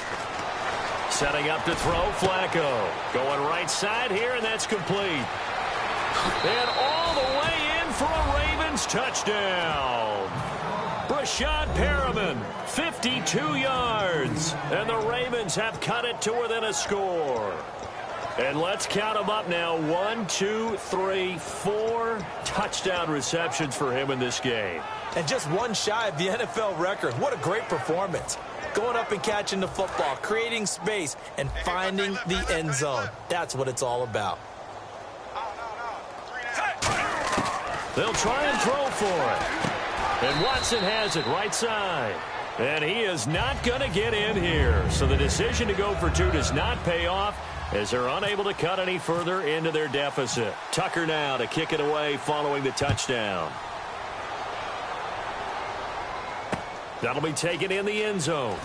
Setting up to throw, Flacco. Going right side here, and that's complete. And all the way in for a Ravens touchdown. Brashad Perriman, 52 yards. And the Ravens have cut it to within a score. And let's count them up now. 1, 2, 3, 4 touchdown receptions for him in this game. And just one shy of the NFL record. What a great performance. Going up and catching the football, creating space, and finding the end zone. That's what it's all about. They'll try and throw for it. And Watson has it right side. And he is not going to get in here. So the decision to go for 2 does not pay off, as they're unable to cut any further into their deficit. Tucker now to kick it away following the touchdown. That'll be taken in the end zone.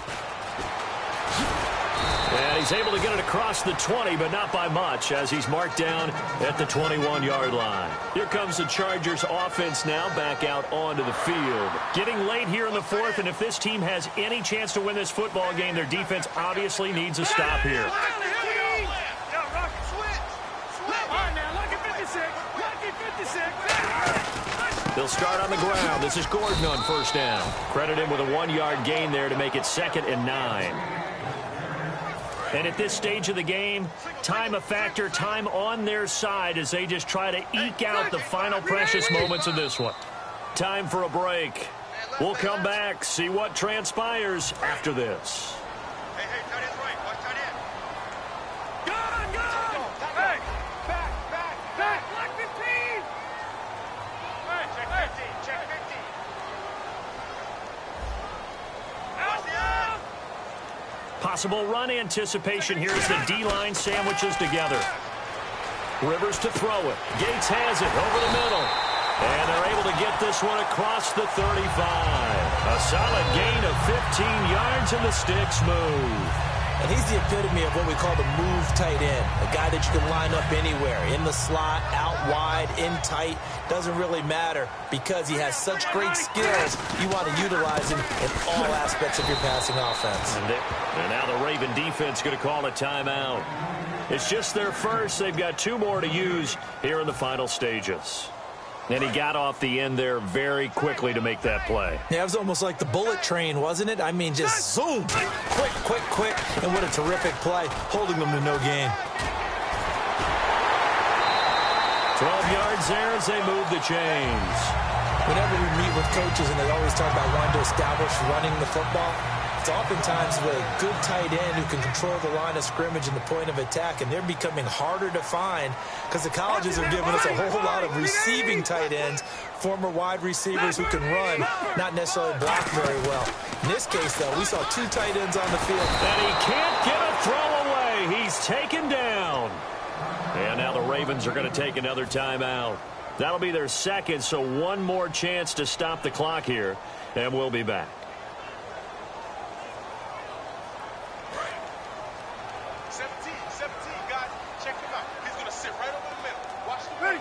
And he's able to get it across the 20, but not by much, as he's marked down at the 21-yard line. Here comes the Chargers offense now back out onto the field. Getting late here in the 4th, and if this team has any chance to win this football game, their defense obviously needs a stop here. They'll start on the ground. This is Gordon on 1st down. Credit him with a 1-yard gain there to make it 2nd and 9. And at this stage of the game, time a factor, time on their side as they just try to eke out the final precious moments of this one. Time for a break. We'll come back, see what transpires after this. Hey, tight end's right. Watch tight end. Go! Hey, back. Black 15. All right, check 15. Out. Possible run anticipation here as the D-line sandwiches together. Rivers to throw it. Gates has it over the middle. And they're able to get this one across the 35. A solid gain of 15 yards, and the sticks move. And he's the epitome of what we call the move tight end. A guy that you can line up anywhere. In the slot, out wide, in tight. Doesn't really matter because he has such great skills. You want to utilize him in all aspects of your passing offense. And now the Raven defense going to call a timeout. It's just their first. They've got 2 more to use here in the final stages. And he got off the end there very quickly to make that play. Yeah, it was almost like the bullet train, wasn't it? I mean, just zoom. Quick. And what a terrific play, holding them to no gain. 12 yards there as they move the chains. Whenever we meet with coaches and they always talk about wanting to establish running the football, it's oftentimes with a good tight end who can control the line of scrimmage and the point of attack, and they're becoming harder to find because the colleges are giving us a whole lot of receiving tight ends, former wide receivers who can run, not necessarily block very well. In this case, though, we saw 2 tight ends on the field. And he can't get a throw away. He's taken down. And now the Ravens are going to take another timeout. That'll be their second, so one more chance to stop the clock here, and we'll be back. 17, guys. Check him out. He's going to sit right over the middle. Watch the play.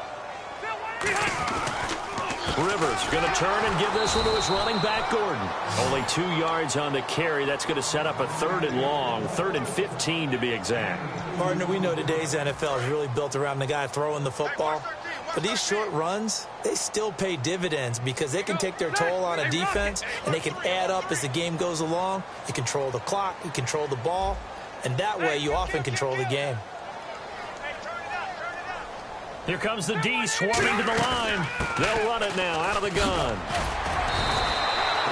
Rivers going to turn and give this one to his running back, Gordon. Only 2 yards on the carry. That's going to set up a 3rd and long, 3rd and 15 to be exact. Partner, we know today's NFL is really built around the guy throwing the football. But these short runs, they still pay dividends because they can take their toll on a defense, and they can add up as the game goes along. You control the clock, you control the ball, and that way you often control the game. Here comes the D swarming to the line. They'll run it now out of the gun.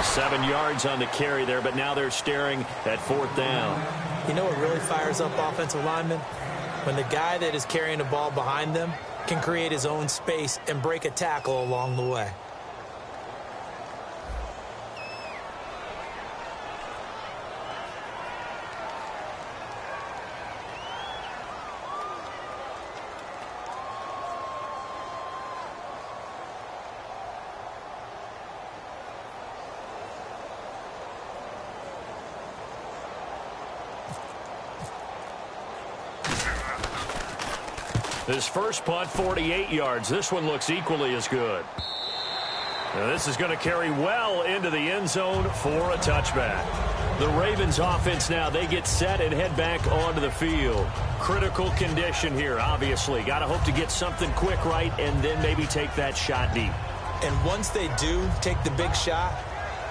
7 yards on the carry there, but now they're staring at 4th down. You know what really fires up offensive linemen? When the guy that is carrying the ball behind them can create his own space and break a tackle along the way. His first punt, 48 yards. This one looks equally as good. Now this is going to carry well into the end zone for a touchback. The Ravens offense now, they get set and head back onto the field. Critical condition here, obviously. Got to hope to get something quick right and then maybe take that shot deep. And once they do take the big shot,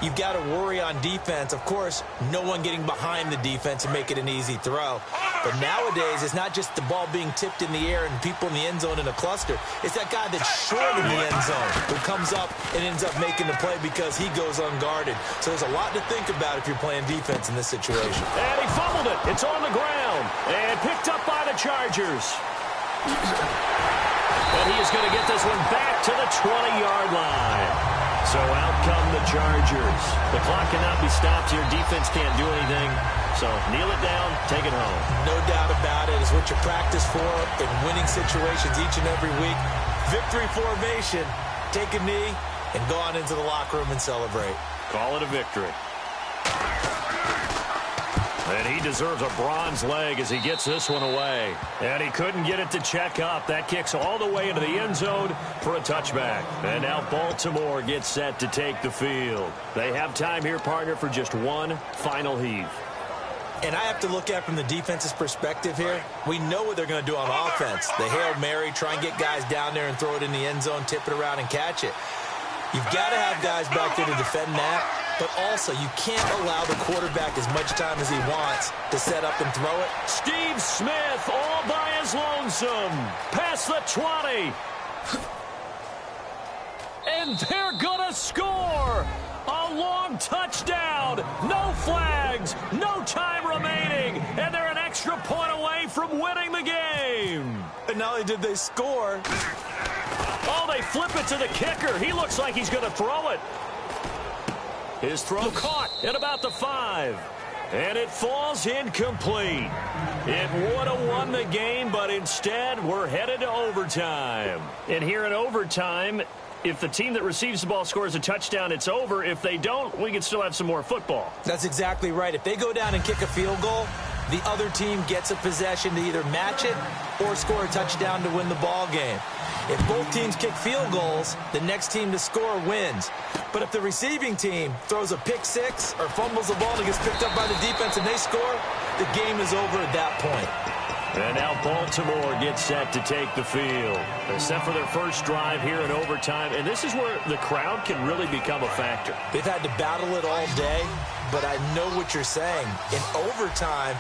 you've got to worry on defense. Of course, no one getting behind the defense and make it an easy throw. But nowadays, it's not just the ball being tipped in the air and people in the end zone in a cluster. It's that guy that's short in the end zone who comes up and ends up making the play because he goes unguarded. So there's a lot to think about if you're playing defense in this situation. And he fumbled it. It's on the ground and picked up by the Chargers. And he is going to get this one back to the 20-yard line. So out come the Chargers. The clock cannot be stopped here. Defense can't do anything. So kneel it down, take it home. No doubt about it. It's what you practice for in winning situations each and every week. Victory formation. Take a knee and go on into the locker room and celebrate. Call it a victory. And he deserves a bronze leg as he gets this one away. And he couldn't get it to check up. That kicks all the way into the end zone for a touchback. And now Baltimore gets set to take the field. They have time here, partner, for just one final heave. And I have to look at it from the defense's perspective here. We know what they're going to do on offense. The Hail Mary, try and get guys down there and throw it in the end zone, tip it around and catch it. You've got to have guys back there to defend that. But also, you can't allow the quarterback as much time as he wants to set up and throw it. Steve Smith all by his lonesome. Past the 20. And they're going to score. A long touchdown. No flags. No time remaining. And they're an extra point away from winning the game. And not only did they score. Oh, they flip it to the kicker. He looks like he's going to throw it. His throw caught at about the 5. And it falls incomplete. It would have won the game, but instead we're headed to overtime. And here in overtime, if the team that receives the ball scores a touchdown, it's over. If they don't, we can still have some more football. That's exactly right. If they go down and kick a field goal, the other team gets a possession to either match it or score a touchdown to win the ball game. If both teams kick field goals, the next team to score wins. But if the receiving team throws a pick six or fumbles the ball and gets picked up by the defense and they score, the game is over at that point. And now Baltimore gets set to take the field. They're set for their first drive here in overtime, and this is where the crowd can really become a factor. They've had to battle it all day, but I know what you're saying. In overtime,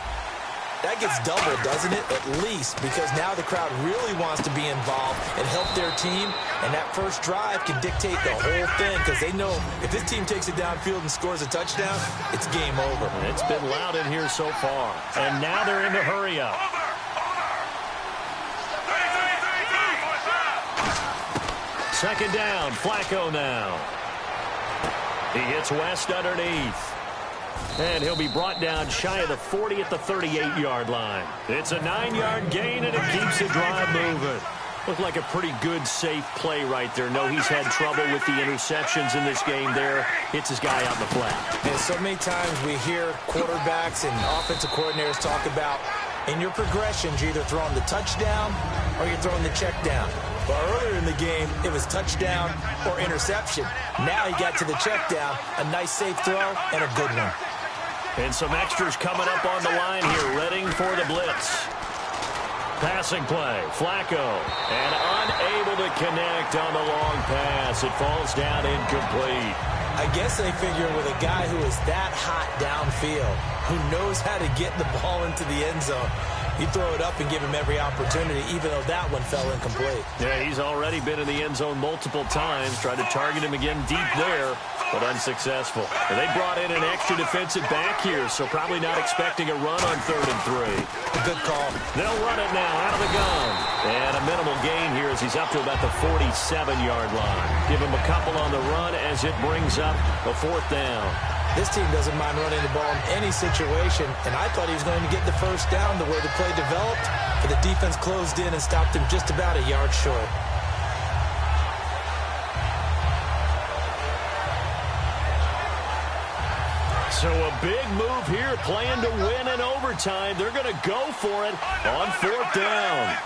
that gets doubled, doesn't it? At least, because now the crowd really wants to be involved and help their team, and that first drive can dictate the whole thing because they know if this team takes it downfield and scores a touchdown, it's game over. It's been loud in here so far, and now they're in the hurry up. Second down, Flacco now. He hits West underneath. And he'll be brought down shy of the 40 at the 38-yard line. It's a 9-yard gain, and it keeps the drive moving. Looked like a pretty good, safe play right there. No, he's had trouble with the interceptions in this game there. Hits his guy out in the flat. And so many times we hear quarterbacks and offensive coordinators talk about in your progressions, you're either throwing the touchdown or you're throwing the check down. But earlier in the game, it was touchdown or interception. Now he got to the check down, a nice safe throw, and a good one. And some extras coming up on the line here, readying for the blitz. Passing play, Flacco, and unable to connect on the long pass. It falls down incomplete. I guess they figure with a guy who is that hot downfield, who knows how to get the ball into the end zone, you throw it up and give him every opportunity, even though that one fell incomplete. Yeah, he's already been in the end zone multiple times. Tried to target him again deep there, but unsuccessful. And they brought in an extra defensive back here, so probably not expecting a run on 3rd and 3. A good call. They'll run it now out of the gun. And a minimal gain here as he's up to about the 47-yard line. Give him a couple on the run as it brings up a 4th down. This team doesn't mind running the ball in any situation, and I thought he was going to get the first down the way the play developed, but the defense closed in and stopped him just about a yard short. So a big move here, playing to win in overtime. They're going to go for it on 4th down.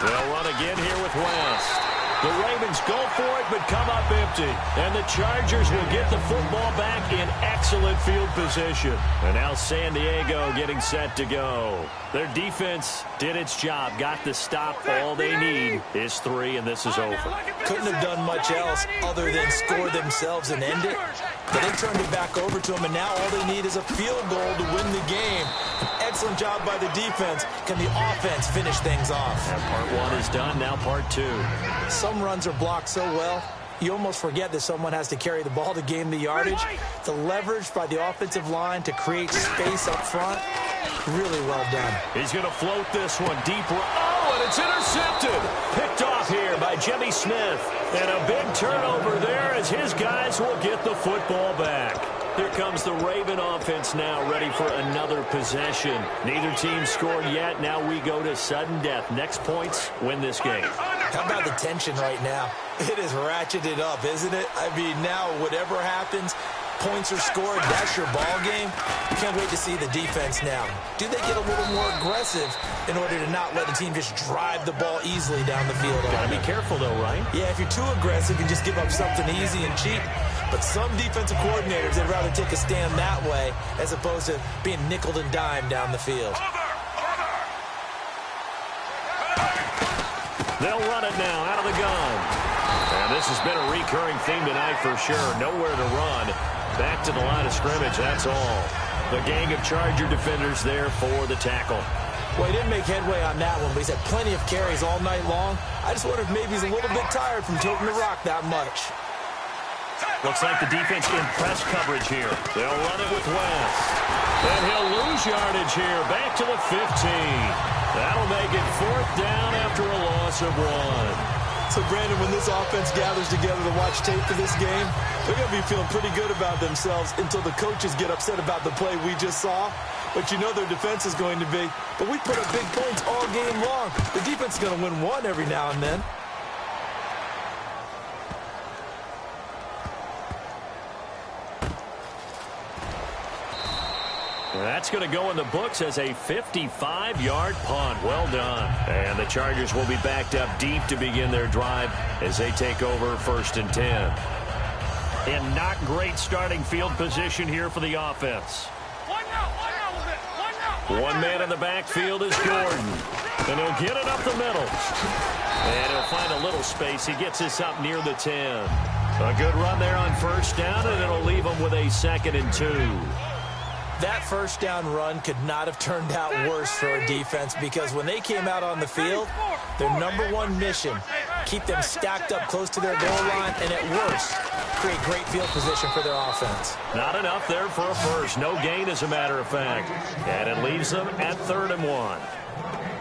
They'll run again here with West. The Ravens go for it, but come up empty. And the Chargers will get the football back in excellent field position. And now San Diego getting set to go. Their defense did its job, got the stop. All they need is 3, and this is over. Couldn't have done much else other than score themselves and end it. But they turned it back over to them, and now all they need is a field goal to win the game. An excellent job by the defense. Can the offense finish things off? And part 1 is done, now part 2. Some runs are blocked so well, you almost forget that someone has to carry the ball to gain the yardage. The leverage by the offensive line to create space up front, really well done. He's going to float this one deeper. Oh, and it's intercepted. Picked off here by Jimmy Smith. And a big turnover there as his guys will get the football back. Here comes the Raven offense now, ready for another possession. Neither team scored yet. Now we go to sudden death. Next points win this game. How about the tension right now? It is ratcheted up, isn't it? I mean, now whatever happens, points are scored, that's your ball game. Can't wait to see the defense now. Do they get a little more aggressive in order to not let the team just drive the ball easily down the field? Gotta be careful though, right? Yeah, if you're too aggressive, you just give up something easy and cheap. But some defensive coordinators, they'd rather take a stand that way as opposed to being nickeled and dimed down the field. They'll run it now out of the gun. And this has been a recurring theme tonight for sure. Nowhere to run. Back to the line of scrimmage, that's all. The gang of Charger defenders there for the tackle. Well, he didn't make headway on that one, but he's had plenty of carries all night long. I just wonder if maybe he's a little bit tired from toting the rock that much. Looks like the defense in press coverage here. They'll run it with West. And he'll lose yardage here. Back to the 15. That'll make it 4th down after a loss of 1. So, Brandon, when this offense gathers together to watch tape for this game, they're going to be feeling pretty good about themselves until the coaches get upset about the play we just saw. But you know their defense is going to be. But we put up big points all game long. The defense is going to win one every now and then. That's going to go in the books as a 55-yard punt. Well done. And the Chargers will be backed up deep to begin their drive as they take over 1st and 10. And not great starting field position here for the offense. One man in the backfield is Gordon. And he'll get it up the middle. And he'll find a little space. He gets this up near the 10. A good run there on 1st down, and it'll leave him with a 2nd and 2. That 1st down run could not have turned out worse for a defense because when they came out on the field, their #1 mission, keep them stacked up close to their goal line, and at worst, create great field position for their offense. Not enough there for a first. No gain, as a matter of fact. And it leaves them at 3rd and 1.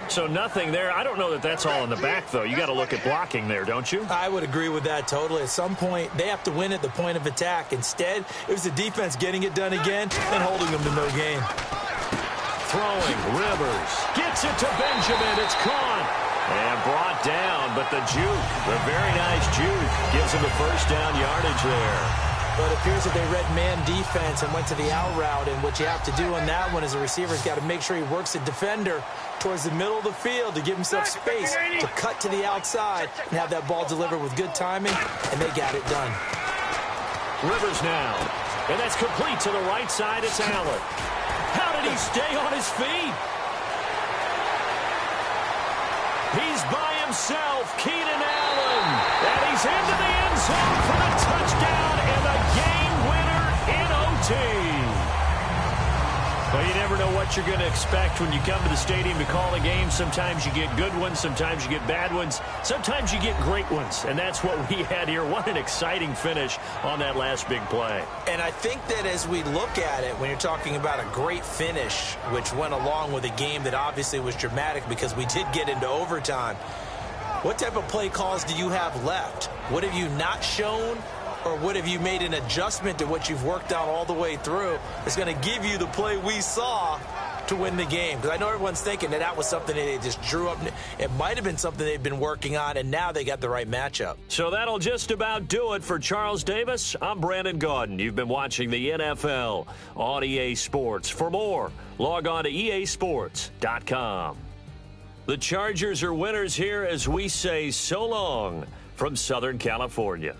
So nothing there. I don't know that that's all in the back, though. You got to look at blocking there, don't you? I would agree with that totally. At some point, they have to win at the point of attack. Instead, it was the defense getting it done again and holding them to no gain. Throwing, Rivers. Gets it to Benjamin. It's caught. And brought down, but the juke, the very nice juke, gives him the 1st down yardage there. But it appears that they read man defense and went to the out route, and what you have to do on that one is the receiver's got to make sure he works the defender towards the middle of the field to give himself space to cut to the outside and have that ball delivered with good timing, and they got it done. Rivers now, and that's complete to the right side. It's Allen. How did he stay on his feet? He's by himself, Keenan Allen. And he's into the end zone for the touchdown and the game winner in OT. Well, you never know what you're going to expect when you come to the stadium to call a game. Sometimes you get good ones. Sometimes you get bad ones. Sometimes you get great ones. And that's what we had here. What an exciting finish on that last big play. And I think that as we look at it, when you're talking about a great finish, which went along with a game that obviously was dramatic because we did get into overtime, what type of play calls do you have left? What have you not shown? Or what have you made an adjustment to what you've worked out all the way through that's going to give you the play we saw to win the game? Because I know everyone's thinking that was something that they just drew up. It might have been something they've been working on, and now they got the right matchup. So that'll just about do it for Charles Davis. I'm Brandon Gaudin. You've been watching the NFL on EA Sports. For more, log on to easports.com. The Chargers are winners here as we say so long from Southern California.